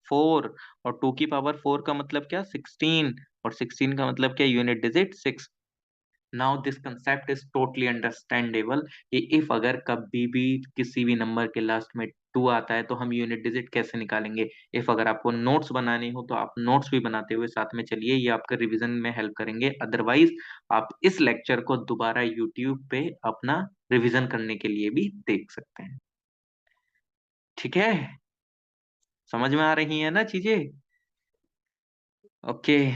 4, और 2 की पावर 4 का मतलब क्या? 16। और 16 का मतलब क्या? Unit digit 6। Now this concept is totally understandable कि इफ अगर कभी भी किसी भी नंबर के लास्ट में 2 आता है, तो हम यूनिट डिजिट कैसे निकालेंगे। इफ अगर आपको नोट्स बनानी हो तो आप नोट्स भी बनाते हुए साथ में चलिए, ये आपका रिवीजन में हेल्प करेंगे। अदरवाइज आप इस लेक्चर को दोबारा यूट्यूब पे अपना रिवीजन करने के लिए भी देख सकते हैं। ठीक है, समझ में आ रही है ना चीजें? ओके,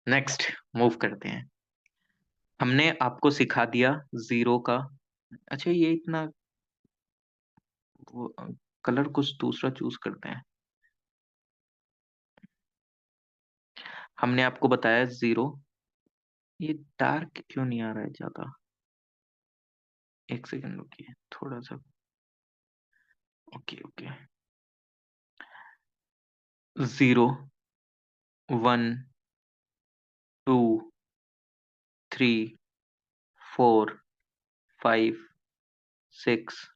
नेक्स्ट मूव करते हैं। हमने आपको सिखा दिया जीरो का। अच्छा, ये इतना कलर कुछ दूसरा चूज करते हैं। हमने आपको बताया जीरो। ये डार्क क्यों नहीं आ रहा है ज्यादा? एक सेकंड रुकिए थोड़ा सा। Okay okay. Zero, one, two, three, four, five, six,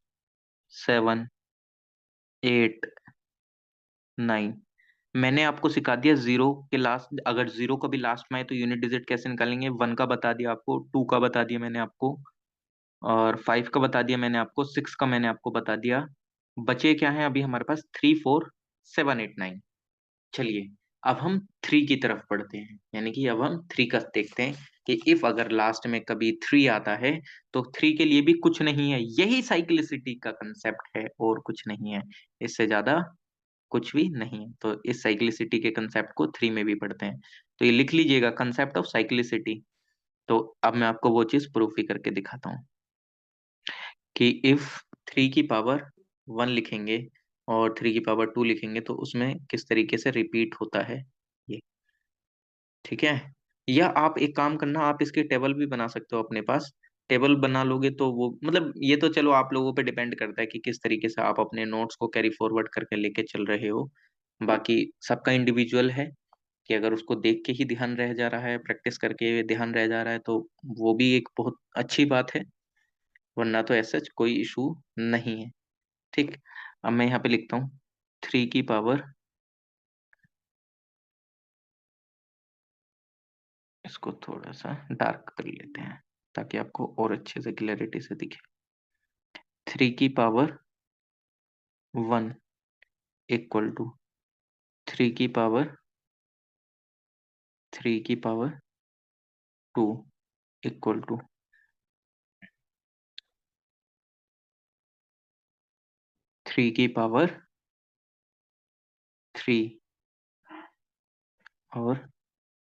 seven, eight, nine. मैंने आपको सिखा दिया जीरो के लास्ट, अगर जीरो कभी लास्ट में आए तो यूनिट डिजिट कैसे निकालेंगे। वन का बता दिया आपको, टू का बता दिया मैंने आपको, और फाइव का बता दिया मैंने आपको, सिक्स का मैंने आपको बता दिया। बचे क्या है अभी हमारे पास? Three, four, seven, eight, nine. चलिए, अब हम थ्री की तरफ बढ़ते हैं, यानी कि अब हम थ्री का देखते हैं कि इफ अगर लास्ट में कभी थ्री आता है तो थ्री के लिए भी कुछ नहीं है। यही साइक्लिसिटी का कंसेप्ट है और कुछ नहीं है, इससे ज्यादा कुछ भी नहीं है। तो इस साइक्लिसिटी के कंसेप्ट को थ्री में भी पढ़ते हैं। तो ये लिख लीजिएगा, कंसेप्ट ऑफ साइक्लिसिटी। तो अब मैं आपको वो चीज प्रूफ भी करके दिखाता हूँ कि इफ थ्री की पावर वन लिखेंगे और थ्री की पावर टू लिखेंगे तो उसमें किस तरीके से रिपीट होता है ये। ठीक है, या आप एक काम करना, आप इसकी टेबल भी बना सकते हो अपने पास। टेबल बना लोगे तो वो मतलब, ये तो चलो आप लोगों पे डिपेंड करता है कि किस तरीके से आप अपने नोट्स को कैरी फॉरवर्ड करके लेके चल रहे हो। बाकी सबका इंडिविजुअल है कि अगर उसको देख के ही ध्यान रह जा रहा है, प्रैक्टिस करके ध्यान रह जा रहा है, तो वो भी एक बहुत अच्छी बात है, वरना तो ऐसा कोई इशू नहीं है। ठीक, अब मैं यहाँ पे लिखता हूँ थ्री की पावर, इसको थोड़ा सा डार्क कर लेते हैं ताकि आपको और अच्छे से क्लैरिटी से दिखे। थ्री की power one equal to three की पावर, थ्री की power two equal to three की पावर थ्री, और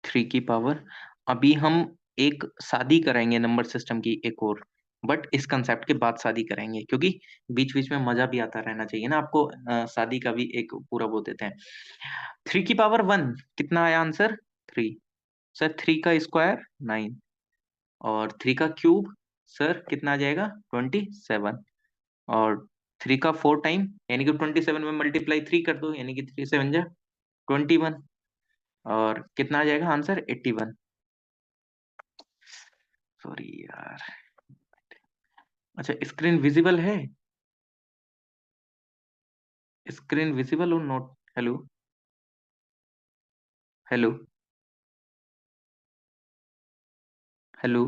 थ्री की पावर। अभी हम एक शादी कराएंगे नंबर सिस्टम की एक और, बट इस कंसेप्ट के बाद शादी कराएंगे, क्योंकि बीच बीच में मजा भी आता रहना चाहिए ना आपको। शादी का भी एक पूरा वो देते हैं। थ्री की पावर वन, कितना आया आंसर? थ्री। सर थ्री का स्क्वायर नाइन, और थ्री का क्यूब सर कितना आ जाएगा? 27। और थ्री का फोर टाइम, यानी कि 27 में मल्टीप्लाई थ्री कर दो, यानी कि थ्री सेवन जा 21। और कितना आ जाएगा आंसर? 81। सॉरी यार। अच्छा, स्क्रीन विजिबल है? स्क्रीन विजिबल और note? Hello? Hello? Hello?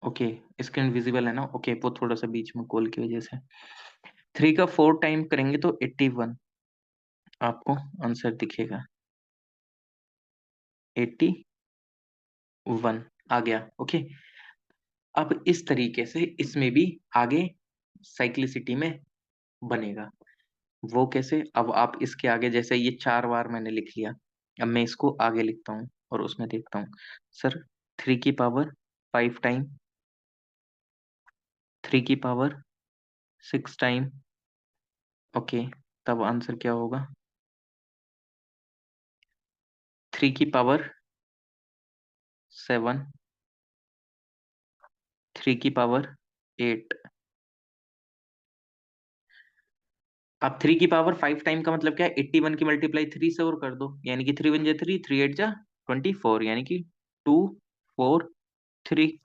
Okay, screen visible है ना? ओके, वो थोड़ा सा बीच में कॉल की वजह से। थ्री का फोर टाइम करेंगे तो 81 आपको आंसर दिखेगा। 81 आ गया। ओके, अब इस तरीके से इसमें भी आगे साइक्लिसिटी में बनेगा। वो कैसे? अब आप इसके आगे, जैसे ये चार बार मैंने लिख लिया, अब मैं इसको आगे लिखता हूँ और उसमें देखता हूँ। सर थ्री की पावर फाइव टाइम, थ्री की पावर सिक्स टाइम। ओके, तब आंसर क्या होगा? थ्री की पावर सेवन, थ्री की पावर एट। अब थ्री की पावर फाइव टाइम का मतलब क्या है? 81 की मल्टीप्लाई थ्री से और कर दो, यानी कि थ्री वन जा थ्री, थ्री एट जा 24, यानी कि टू, फोर, थ्री।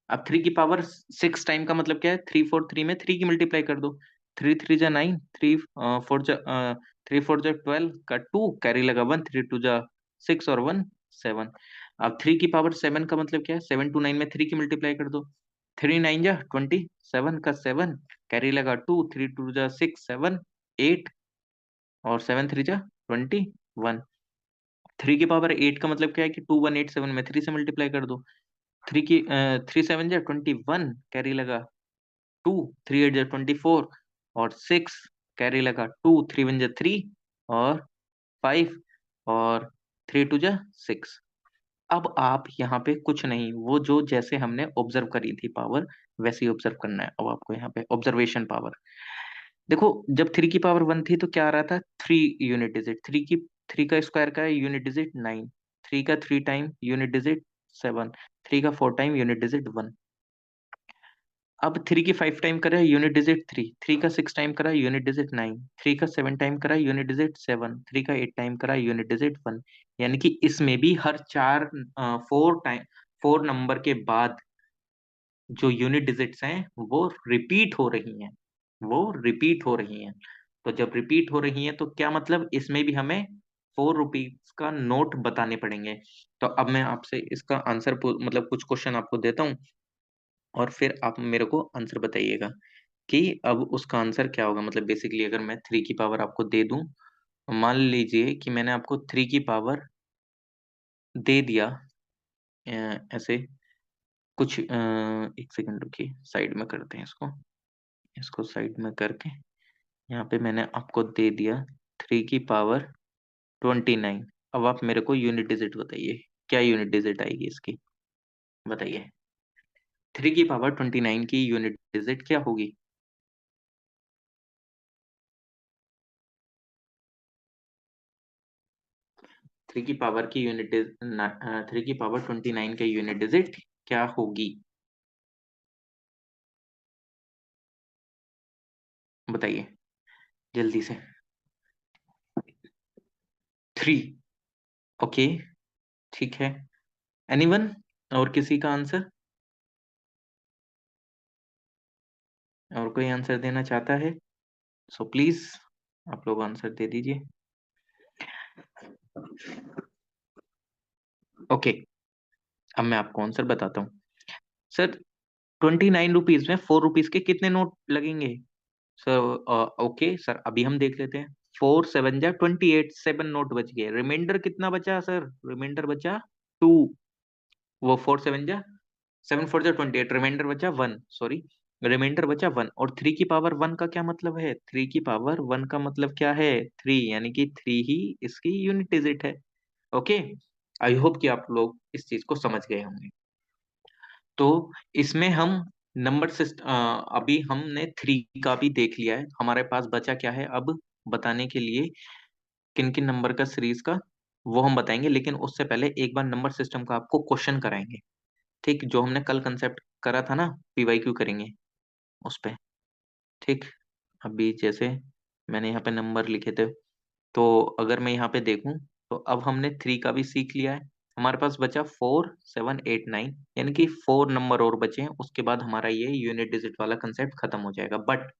अब थ्री की पावर सिक्स टाइम का मतलब क्या है? थ्री फोर थ्री में थ्री की मल्टीप्लाई कर दो, थ्री थ्री जा नाइन, थ्री फोर जा थ्री फोर जा 12 का टू कैरी लगा वन, थ्री टू जा सिक्स और वन सेवन। अब थ्री की पावर सेवन का मतलब क्या है? सेवन टू नाइन में थ्री की मल्टीप्लाई कर दो, थ्री नाइन जा 27 का सेवन कैरी लगा टू, थ्री टू जा सिक्स सेवन एट, और सेवन थ्री जा 21। थ्री की पावर एट का मतलब क्या है कि टू वन एट सेवन में थ्री से मल्टीप्लाई कर दो, थ्री की थ्री सेवन जा 21 कैरी लगा 2, 3 8 जा 24, और 6 कैरी लगा, 2 3 1 जा 3, और 5, और 3 2 जा 6। अब आप यहाँ पे कुछ नहीं, वो जो जैसे हमने ऑब्जर्व करी थी पावर, वैसे ही ऑब्जर्व करना है। अब आपको यहाँ पे ऑब्जर्वेशन पावर देखो, जब 3 की पावर 1 थी तो क्या आ रहा था, 3 यूनिट डिजिट। 3 का स्क्वायर का यूनिट डिजिट 9, 3 का 3 टाइम यूनिट डिजिट 7, 3 का 4 टाइम यूनिट डिजिट 1। अब 3 की 5 टाइम करा यूनिट डिजिट 3, 3 का 6 टाइम करा यूनिट डिजिट 9, 3 का 7 टाइम करा यूनिट डिजिट 7, 3 का 8 टाइम करा यूनिट डिजिट 1। यानी कि इसमें भी हर 4 नंबर के बाद जो यूनिट डिजिट्स हैं वो रिपीट हो रही हैं, वो रिपीट हो रही हैं। तो जब रिपीट हो रही हैं तो क्या मतलब, इसमें भी हमें 4 रुपीज का नोट बताने पड़ेंगे। तो अब मैं आपसे इसका आंसर मतलब कुछ क्वेश्चन आपको देता हूँ, और फिर आप मेरे को आंसर बताइएगा कि अब उसका आंसर क्या होगा। मतलब बेसिकली अगर मैं 3 की पावर आपको दे दूं, मान लीजिए कि मैंने आपको 3 की पावर दे दिया, ऐसे कुछ, एक सेकंड रुकिए, साइड में करते हैं इसको, इसको साइड में करके यहाँ पे मैंने आपको दे दिया 3 की पावर 29। अब आप मेरे को यूनिट डिजिट बताइए, क्या यूनिट डिजिट आएगी इसकी, बताइए। 3 की पावर 29 की यूनिट डिजिट क्या होगी? 3 की पावर की यूनिट 3 की पावर 29 के यूनिट डिजिट क्या होगी, बताइए जल्दी से। 3। ओके, ठीक है। एनीवन, और किसी का आंसर, और कोई आंसर देना चाहता है? सो प्लीज आप लोग आंसर दे दीजिए। ओके, अब मैं आपको आंसर बताता हूँ। सर, 29 रुपीज में 4 रुपीज के कितने नोट लगेंगे? सर ओके सर, अभी हम देख लेते हैं। 4 7 जा 28, 7 नोट बच गए। रिमाइंडर कितना बचा सर? रिमाइंडर बचा 2। वो 4 7 जा 7 4 जा 28, रिमाइंडर बचा 1, सॉरी, रिमाइंडर बचा 1। और 3 की पावर 1 का क्या मतलब है? 3 की पावर 1 का मतलब क्या है? 3, यानी कि 3 ही इसकी यूनिट डिजिट है। ओके, आई होप कि आप लोग इस चीज को समझ गए होंगे। तो इसमें हम नंबर सिस्टम, अभी हमने 3 का भी देख लिया है, हमारे पास बचा क्या है अब बताने के लिए, किन किन नंबर का सीरीज का, वो हम बताएंगे। लेकिन उससे पहले एक बार नंबर सिस्टम का आपको क्वेश्चन कराएंगे, ठीक, जो हमने कल कंसेप्ट करा था ना, पीवाईक्यू करेंगे उस पे। ठीक, अभी जैसे मैंने यहाँ पे नंबर लिखे थे, तो अगर मैं यहाँ पे देखूं, तो अब हमने 3 का भी सीख लिया है। हमारे पास बचा 4 7 8 9, यानी कि 4 नंबर और बचे हैं, उसके बाद हमारा ये यूनिट डिजिट वाला कंसेप्ट खत्म हो जाएगा। बट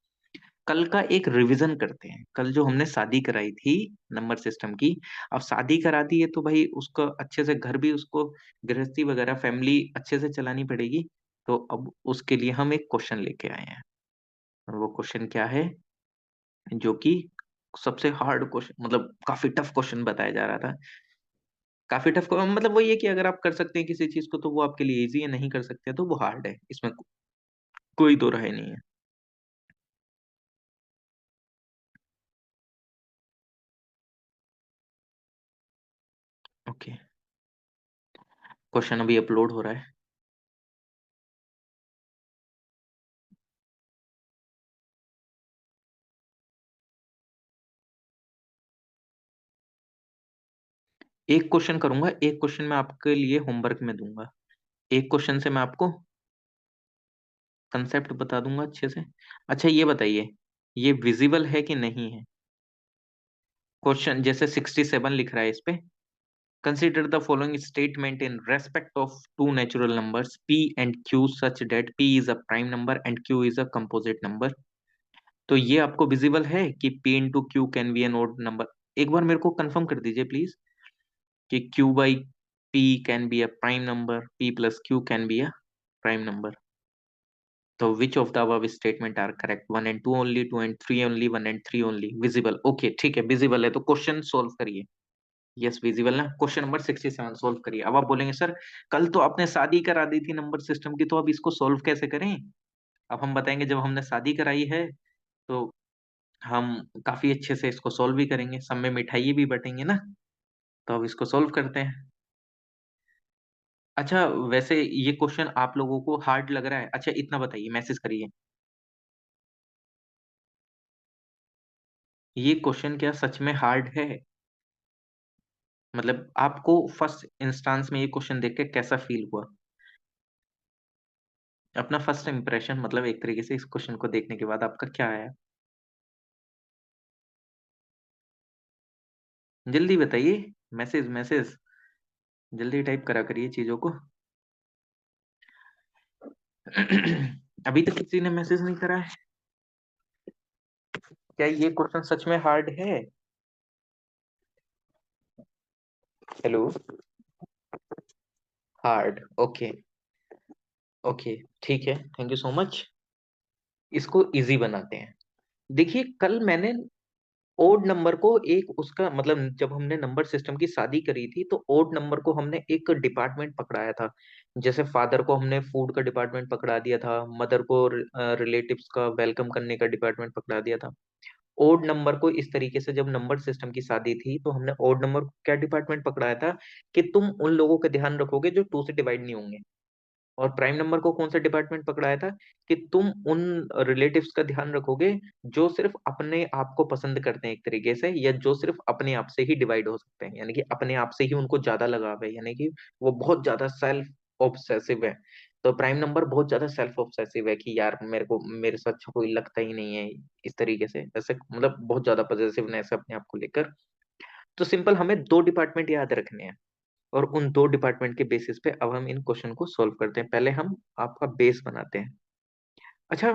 कल का एक रिवीजन करते हैं। कल जो हमने शादी कराई थी नंबर सिस्टम की, अब शादी करा दी है तो भाई उसको अच्छे से, घर भी उसको, गृहस्थी वगैरह फैमिली अच्छे से चलानी पड़ेगी। तो अब उसके लिए हम एक क्वेश्चन लेके आए हैं, और वो क्वेश्चन क्या है, जो कि सबसे हार्ड क्वेश्चन, मतलब काफी टफ क्वेश्चन बताया जा रहा था। काफी टफ, मतलब वो ये कि अगर आप कर सकते हैं किसी चीज को तो वो आपके लिए इजी है, नहीं कर सकते हैं तो वो हार्ड है, इसमें कोई दो राय नहीं है। ओके, क्वेश्चन अभी अपलोड हो रहा है। एक क्वेश्चन करूंगा, एक क्वेश्चन मैं आपके लिए होमवर्क में दूंगा। एक क्वेश्चन से मैं आपको कंसेप्ट बता दूंगा अच्छे से। अच्छा ये बताइए, ये विजिबल है कि नहीं है? क्वेश्चन जैसे 67 लिख रहा है इस पे, consider the following statement in respect of two natural numbers p and q such that p is a prime number and q is a composite number. तो ये आपको विजिबल है कि p into Q can be an odd number? एक बार मेरे को कंफर्म कर दीजिए प्लीज, कि q by p can be a prime number, p plus q can be a prime number. तो which of the above statement are correct? 1 and 2 only, 2 and 3 only, 1 and 3 only? Visible, okay ठीक है, विजिबल है तो क्वेश्चन सोल्व करिए। यस विजिबल ना, क्वेश्चन नंबर 67 सोल्व करिए। अब आप बोलेंगे सर, कल तो आपने शादी करा दी थी नंबर सिस्टम की, तो अब इसको सोल्व कैसे करें? अब हम बताएंगे जब हमने शादी कराई है तो हम काफी अच्छे से इसको सॉल्व भी करेंगे, सब में मिठाई भी बटेंगे ना। तो अब इसको सॉल्व करते हैं। अच्छा, वैसे ये क्वेश्चन आप लोगों को हार्ड लग रहा है? अच्छा इतना बताइए, मैसेज करिए, ये क्वेश्चन क्या सच में हार्ड है? मतलब आपको फर्स्ट इंस्टांस में ये क्वेश्चन देख के कैसा फील हुआ? अपना फर्स्ट इंप्रेशन, मतलब एक तरीके से इस क्वेश्चन को देखने के बाद आपका क्या आया? जल्दी बताइए, मैसेज मैसेज, जल्दी टाइप करा करिए चीजों को। अभी तक किसी ने मैसेज नहीं करा है? क्या ये क्वेश्चन सच में हार्ड है? हेलो। Hard, okay. ओके, ठीक है, थैंक यू सो मच। इसको इजी बनाते हैं। देखिए, कल मैंने ओड नंबर को एक उसका मतलब, जब हमने नंबर सिस्टम की शादी करी थी तो ओड नंबर को हमने एक डिपार्टमेंट पकड़ाया था। जैसे फादर को हमने फूड का डिपार्टमेंट पकड़ा दिया था, मदर को रिलेटिव्स का वेलकम करने का डिपार्टमेंट पकड़ा दिया था। ओड नंबर को इस तरीके से, जब नंबर सिस्टम की शादी थी तो हमने ओड नंबर को क्या डिपार्टमेंट पकड़ाया था कि तुम उन लोगों का ध्यान रखोगे जो टू से डिवाइड नहीं होंगे। और प्राइम नंबर को कौन सा डिपार्टमेंट पकड़ाया था कि तुम उन रिलेटिव्स का ध्यान रखोगे जो सिर्फ अपने आप को पसंद करते हैं एक तरीके से, या जो सिर्फ अपने आप से ही डिवाइड हो सकते हैं, यानी कि अपने आप से ही उनको ज्यादा लगाव है, यानी कि वो बहुत ज्यादा सेल्फ ऑब्सेसिव है। तो प्राइम नंबर बहुत ज्यादा सेल्फ ऑब्सेसिव है कि यार मेरे को मेरे से अच्छा कोई लगता ही नहीं है, इस तरीके से, ऐसे मतलब बहुत ज्यादा पॉजिटिवनेस है अपने आप को लेकर। तो सिंपल हमें दो डिपार्टमेंट याद रखने हैं, और उन दो डिपार्टमेंट के बेसिस पे अब हम इन क्वेश्चन को सॉल्व करते हैं। पहले हम आपका बेस बनाते हैं। अच्छा,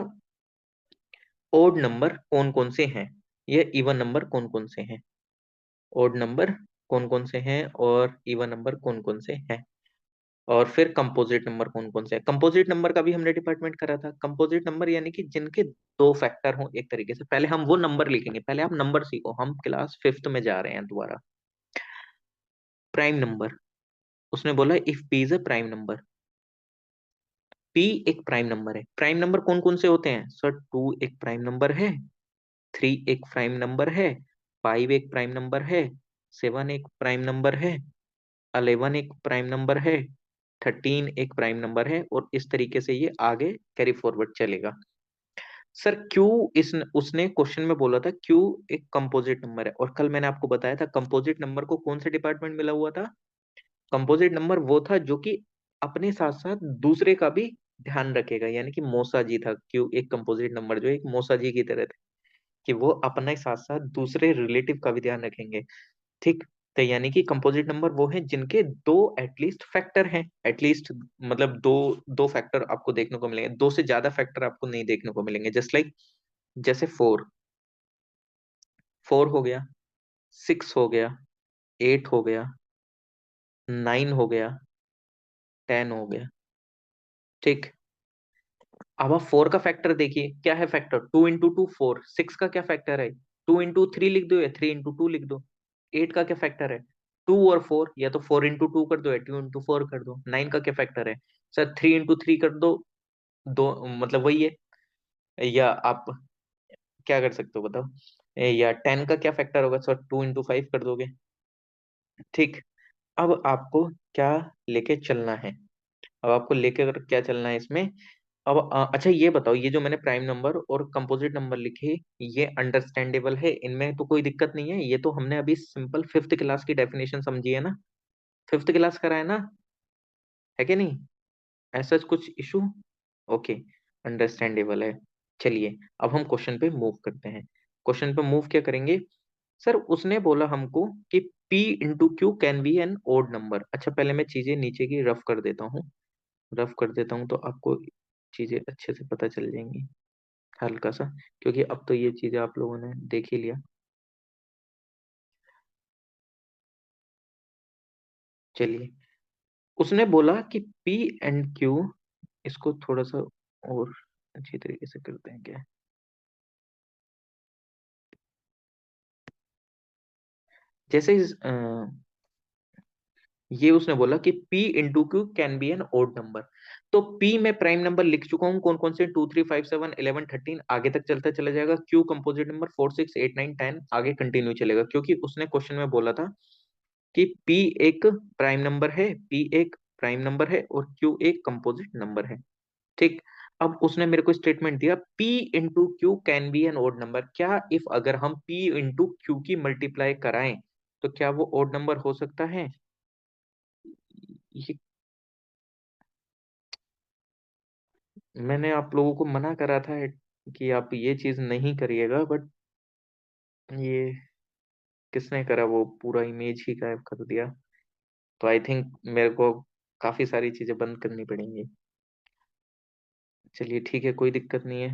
ओड नंबर कौन कौन से हैं, ये इवन नंबर कौन कौन से हैं? ओड नंबर कौन कौन से हैं और इवन नंबर कौन कौन से हैं? और फिर कंपोजिट नंबर कौन कौन से हैं? कंपोजिट नंबर का भी हमने डिपार्टमेंट करा था। कंपोजिट नंबर यानी कि जिनके दो फैक्टर हों एक तरीके से। पहले हम वो नंबर लिखेंगे, पहले आप नंबर सीखो, हम क्लास फिफ्थ में जा रहे हैं दोबारा। प्राइम नंबर, उसने बोला if P is a prime number. P एक प्राइम नंबर है। प्राइम नंबर कौन कौन से होते हैं सर? टू एक प्राइम नंबर है, थ्री एक प्राइम नंबर है, फाइव एक प्राइम नंबर है, सेवन एक प्राइम नंबर है, 11 एक प्राइम नंबर है, 13 एक प्राइम नंबर है, और इस तरीके से ये आगे कैरी फॉरवर्ड चलेगा। सर क्यू, इस उसने क्वेश्चन में बोला था क्यू एक कंपोजिट नंबर है, और कल मैंने आपको बताया था कंपोजिट नंबर को कौन से डिपार्टमेंट मिला हुआ था? कंपोजिट नंबर वो था जो कि अपने साथ साथ दूसरे का भी ध्यान रखेगा, यानी कि मौसा जी था क्यों, एक कंपोजिट नंबर जो एक मौसा जी की तरह थे, कि वो अपने साथ साथ दूसरे रिलेटिव का भी ध्यान रखेंगे। ठीक। तो यानी कि कंपोजिट नंबर वो हैं जिनके दो एटलीस्ट फैक्टर हैं, एटलीस्ट मतलब दो दो फैक्टर आपको देखने को मिलेंगे, दो से ज्यादा फैक्टर आपको नहीं देखने को मिलेंगे। जस्ट लाइक, जैसे फोर, फोर हो गया, सिक्स हो गया, एट हो गया, नाइन हो गया, टेन हो गया। ठीक। अब आप फोर का फैक्टर देखिए, क्या है factor? Two into two four. Six का क्या फैक्टर है? टू इंटू थ्री लिख दो या थ्री इंटू टू लिख दो। एट का क्या फैक्टर है? टू और फोर, या तो फोर इंटू टू कर दो या टू इंटू फोर कर दो। नाइन का क्या फैक्टर है? सर थ्री इंटू थ्री कर दो, दो मतलब वही है। या आप क्या कर सकते हो बताओ? या टेन का क्या फैक्टर होगा सर? टू इंटू फाइव कर दोगे। ठीक। अब आपको क्या लेके चलना है? अब आपको लेके क्या चलना है इसमें? अब अच्छा ये बताओ, ये जो मैंने प्राइम नंबर और कंपोजिट नंबर लिखे, ये अंडरस्टैंडेबल है, इनमें तो कोई दिक्कत नहीं है? ये तो हमने अभी सिंपल फिफ्थ क्लास की डेफिनेशन समझी है ना, फिफ्थ क्लास करा है ना, है कि नहीं? ऐसा कुछ इशू? ओके, अंडरस्टैंडेबल है। चलिए, अब हम क्वेश्चन पे मूव करते हैं। क्वेश्चन पे मूव क्या करेंगे? सर उसने बोला हमको कि P into Q can be an odd number. अच्छा पहले मैं चीजें नीचे की रफ कर देता हूँ, रफ कर देता हूँ तो आपको चीजें अच्छे से पता चल जाएंगी, हल्का सा, क्योंकि अब तो ये चीजें आप लोगों ने देख ही लिया। चलिए, उसने बोला कि पी एंड क्यू, इसको थोड़ा सा और अच्छी तरीके से करते हैं क्या। जैसे ये उसने बोला कि P into Q can be an odd number. तो पी में प्राइम नंबर लिख चुका हूँ कौन कौन से, 2 3 5 7 11 13, आगे तक चलता चला जाएगा। क्यू कंपोजिट नंबर 4 6 8 9 10, आगे कंटिन्यू चलेगा, क्योंकि उसने क्वेश्चन में बोला था कि पी एक प्राइम नंबर है, पी एक प्राइम नंबर है और क्यू एक कंपोजिट नंबर है। ठीक। अब उसने मेरे को स्टेटमेंट दिया, P into Q can be an odd number. क्या इफ अगर हम P इंटू क्यू की मल्टीप्लाई कराएं तो क्या वो ओड नंबर हो सकता है? ये मैंने आप लोगों को मना करा था कि आप ये चीज नहीं करिएगा, बट ये किसने करा, वो पूरा इमेज ही गायब कर दिया। तो आई थिंक मेरे को काफी सारी चीजें बंद करनी पड़ेंगी। चलिए ठीक है, कोई दिक्कत नहीं है,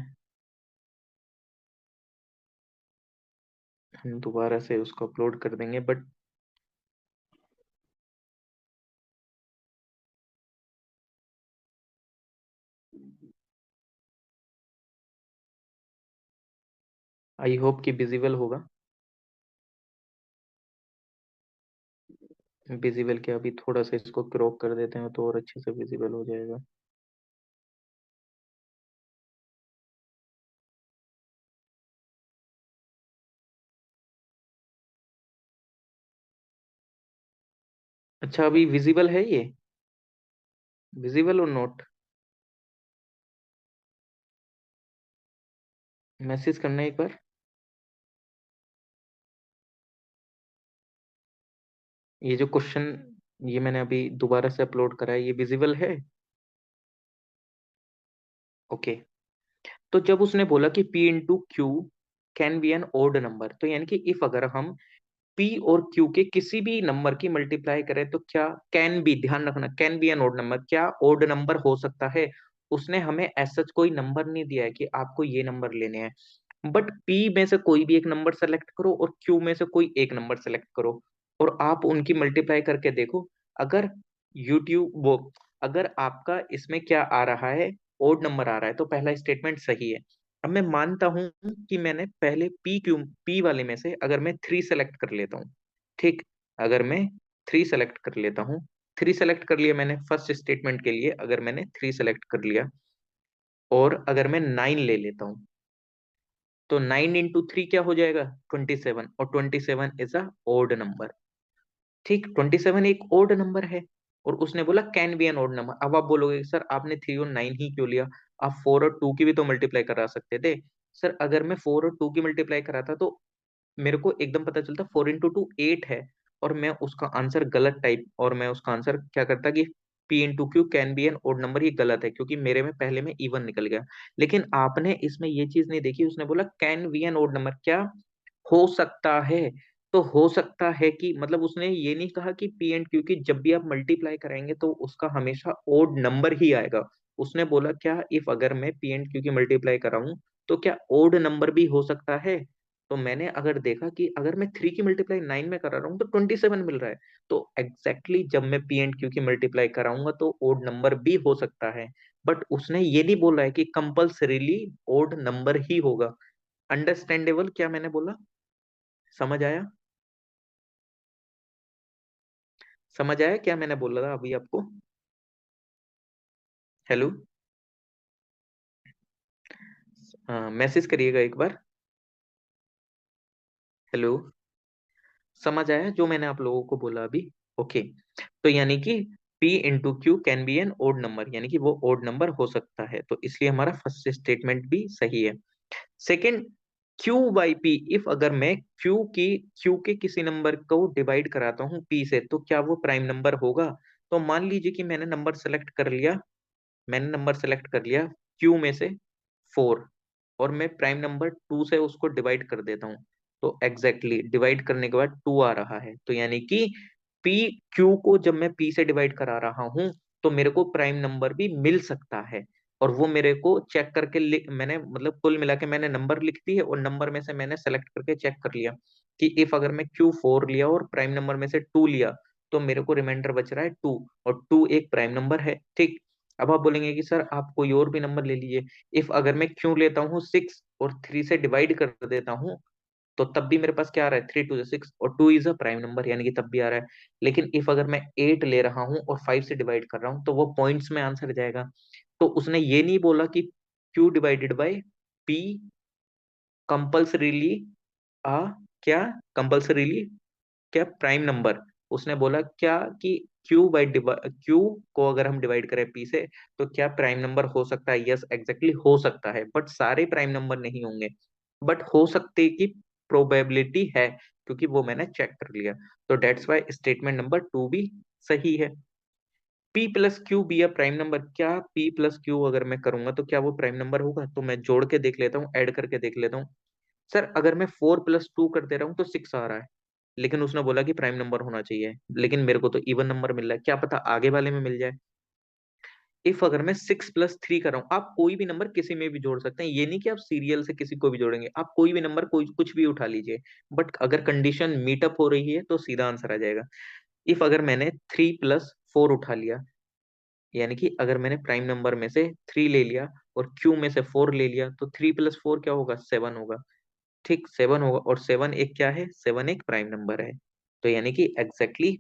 हम दोबारा से उसको अपलोड कर देंगे। बट आई होप कि विजिबल होगा। विजिबल क्या, अभी थोड़ा सा इसको क्रॉप कर देते हैं तो और अच्छे से विजिबल हो जाएगा। अच्छा, अभी विजिबल है ये, विजिबल और नोट? मैसेज करना एक बार। ये जो क्वेश्चन, ये मैंने अभी दोबारा से अपलोड करा है, ये विजिबल है? ओके। तो जब उसने बोला कि P into Q can be an odd number, तो यानी कि इफ अगर हम P और Q के किसी भी नंबर की मल्टीप्लाई करें तो क्या कैन बी, ध्यान रखना, can be an odd number, क्या ओड नंबर हो सकता है? उसने हमें ऐसा कोई नंबर नहीं दिया है कि आपको ये नंबर लेने हैं, बट P में से कोई भी एक नंबर सेलेक्ट करो और Q में से कोई एक नंबर सेलेक्ट करो और आप उनकी मल्टीप्लाई करके देखो। अगर यूट्यूब वो, अगर आपका इसमें क्या आ रहा है, ओड नंबर आ रहा है, तो पहला स्टेटमेंट सही है। अब मैं मानता हूं कि मैंने पहले पी वाले में से अगर मैं 3 सेलेक्ट कर लेता हूँ, ठीक, अगर मैं 3 सेलेक्ट कर लेता हूँ, 3 सेलेक्ट कर लिया मैंने फर्स्ट स्टेटमेंट के लिए, अगर मैंने 3 सेलेक्ट कर लिया और अगर मैं 9 ले लेता हूँ, तो 9 इंटू 3 क्या हो जाएगा, 27, और 27 इज अ ओड नंबर। ठीक, 27 एक ओड नंबर है। और उसने बोला can be an odd number. अब आप बोलोगे सर आपने 3 और 9 ही क्यों लिया, आप 4 और 2 की भी तो मल्टीप्लाई करा सकते थे। सर अगर मैं 4 और 2 की मल्टीप्लाई कराता तो मेरे को एकदम पता चलता 4 इंटू 2 8 है, और मैं उसका आंसर गलत टाइप, और मैं उसका आंसर क्या करता कि P into Q can be an odd number, ये गलत है क्योंकि मेरे में पहले में इवन निकल गया। लेकिन आपने इसमें ये चीज नहीं देखी, उसने बोला can be an odd number, क्या हो सकता है। तो हो सकता है कि मतलब उसने ये नहीं कहा कि P एंड क्यू की जब भी आप मल्टीप्लाई कराएंगे तो उसका हमेशा ओड नंबर ही आएगा। उसने बोला क्या इफ अगर मैं P एंड क्यू की मल्टीप्लाई कराऊं तो क्या ओड नंबर भी हो सकता है। तो मैंने अगर देखा कि अगर मैं 3 की मल्टीप्लाई 9 में करा रहा हूँ तो 27 मिल रहा है, तो एग्जैक्टली exactly जब मैं P एंड क्यू की मल्टीप्लाई कराऊंगा तो ओड नंबर भी हो सकता है। बट उसने ये नहीं बोला है कि कंपल्सरीली ओड नंबर ही होगा। अंडरस्टैंडेबल क्या मैंने बोला, समझ आया? समझ आया क्या मैंने बोला था अभी आपको? हेलो, मैसेज करिएगा एक बार। हेलो, समझ आया जो मैंने आप लोगों को बोला अभी? ओके। तो यानी कि P into Q can be an odd number, यानी कि वो ओड नंबर हो सकता है, तो इसलिए हमारा फर्स्ट स्टेटमेंट भी सही है। Second, Q by P, if अगर मैं Q के किसी नंबर को डिवाइड कराता हूँ P से तो क्या वो प्राइम नंबर होगा? तो मान लीजिए कि मैंने नंबर सेलेक्ट कर लिया क्यू में से 4, और मैं प्राइम नंबर 2 से उसको डिवाइड कर देता हूँ, तो एग्जैक्टली exactly, डिवाइड करने के बाद 2 आ रहा है, तो यानी कि पी क्यू को जब मैं पी से डिवाइड करा रहा हूँ तो मेरे को प्राइम नंबर भी मिल सकता है। और वो मेरे को चेक करके मैंने मतलब कुल मिला के मैंने नंबर लिख दी है, और नंबर में से मैंने सेलेक्ट करके चेक कर लिया कि इफ अगर मैं Q4 लिया और प्राइम नंबर में से 2 लिया तो मेरे को रिमाइंडर बच रहा है 2, और 2 एक प्राइम नंबर है। ठीक। अब आप बोलेंगे कि सर आप कोई और भी नंबर ले लीजिए। इफ अगर मैं क्यू लेता हूँ 6 और 3 से डिवाइड कर देता हूँ तो तब भी मेरे पास क्या आ रहा है, 3 2 6, और 2 इज अ प्राइम नंबर, यानी कि तब भी आ रहा है। लेकिन इफ अगर मैं 8 ले रहा हूँ और 5 से डिवाइड कर रहा हूँ तो वो पॉइंट्स में आंसर जाएगा। तो उसने ये नहीं बोला कि Q divided by P compulsorily आ क्या कंपल्सरीली क्या प्राइम नंबर। उसने बोला क्या कि क्यू को अगर हम डिवाइड करें पी से तो क्या प्राइम नंबर हो सकता है। यस एग्जैक्टली हो सकता है, बट सारे प्राइम नंबर नहीं होंगे, बट हो सकते की प्रोबेबिलिटी है, क्योंकि वो मैंने चेक कर लिया। तो डेट्स वाई स्टेटमेंट नंबर 2 भी सही है। P plus Q be a prime number, क्या P प्लस क्यू अगर मैं करूंगा तो क्या वो प्राइम नंबर होगा। तो मैं जोड़ के देख लेता हूँ, ऐड करके देख लेता हूँ। सर अगर मैं 4 + 2 कर दे रहा हूँ तो 6 आ रहा है, लेकिन उसने बोला कि प्राइम नंबर होना चाहिए, लेकिन मेरे को तो इवन नंबर मिल रहा है, क्या पता आगे वाले में मिल जाए। इफ अगर मैं 6 + 3 कर रहा हूँ, आप कोई भी नंबर किसी में भी जोड़ सकते हैं, ये नहीं कि आप सीरियल से किसी को भी जोड़ेंगे, आप कोई भी नंबर कोई कुछ भी उठा लीजिए, बट अगर कंडीशन मीटअप हो रही है तो सीधा आंसर आ जाएगा। इफ अगर मैंने 3 + 4 उठा लिया, यानी कि अगर मैंने प्राइम नंबर में से 3 ले लिया और क्यू में से 4 ले लिया, तो 3 + 4 क्या होगा, 7 होगा। ठीक 7 होगा, और 7 एक क्या है, 7 एक प्राइम नंबर है। तो यानी कि एग्जैक्टली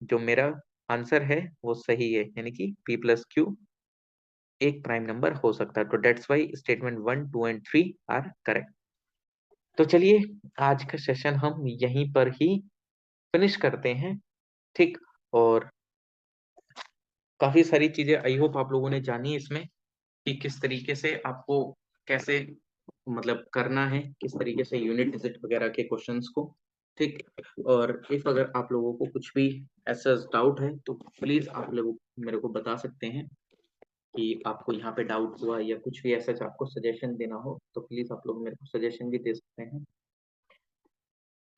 जो मेरा आंसर है वो सही है, यानी कि P + Q एक प्राइम नंबर हो सकता है। तो that's why statement 1, 2 and 3 are correct. तो चलिए आज का सेशन हम यहीं पर ही फिनिश करते हैं। ठीक, और काफी सारी चीजें आई होप आप लोगों ने जानी इसमें, कि किस तरीके से आपको कैसे मतलब करना है, किस तरीके से यूनिट डिजिट वगैरह के क्वेश्चंस को। ठीक, और इफ अगर आप लोगों को कुछ भी ऐसा डाउट है तो प्लीज आप लोग मेरे को बता सकते हैं कि आपको यहाँ पे डाउट हुआ, या कुछ भी ऐसा आपको सजेशन देना हो तो प्लीज आप लोग मेरे को सजेशन भी दे सकते हैं।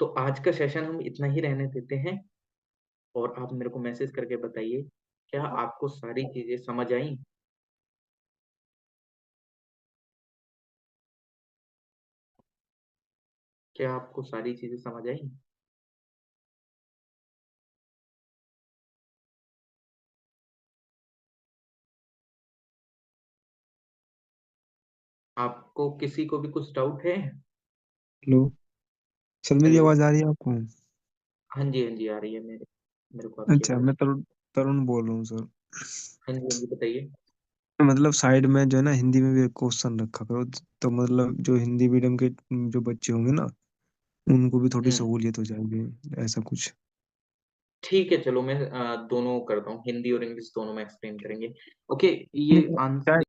तो आज का सेशन हम इतना ही रहने देते हैं, और आप मेरे को मैसेज करके बताइए क्या आपको सारी चीजें समझ आई। क्या आपको सारी चीजें समझ आई। आपको किसी को भी कुछ डाउट है। हेलो सर, मेरी हेलो। आवाज आ रही है आपको? हाँ जी, हाँ जी, आ रही है मेरे मेरे को आपकी अच्छा, आवाज। मैं तरुण तरुण बोल रहा हूँ सर। हाँ जी, हाँ जी, बताइए। मतलब साइड में जो है ना, हिंदी में भी क्वेश्चन रखा करो, तो मतलब जो हिंदी मीडियम के जो बच्चे होंगे ना, उनको भी थोड़ी हम्म। सहूलियत हो जाएगी, ऐसा कुछ। ठीक है, चलो मैं दोनों करता हूँ, हिंदी और इंग्लिश दोनों में एक्सप्लेन करेंगे। ओके, ये नहीं, क्या आंसर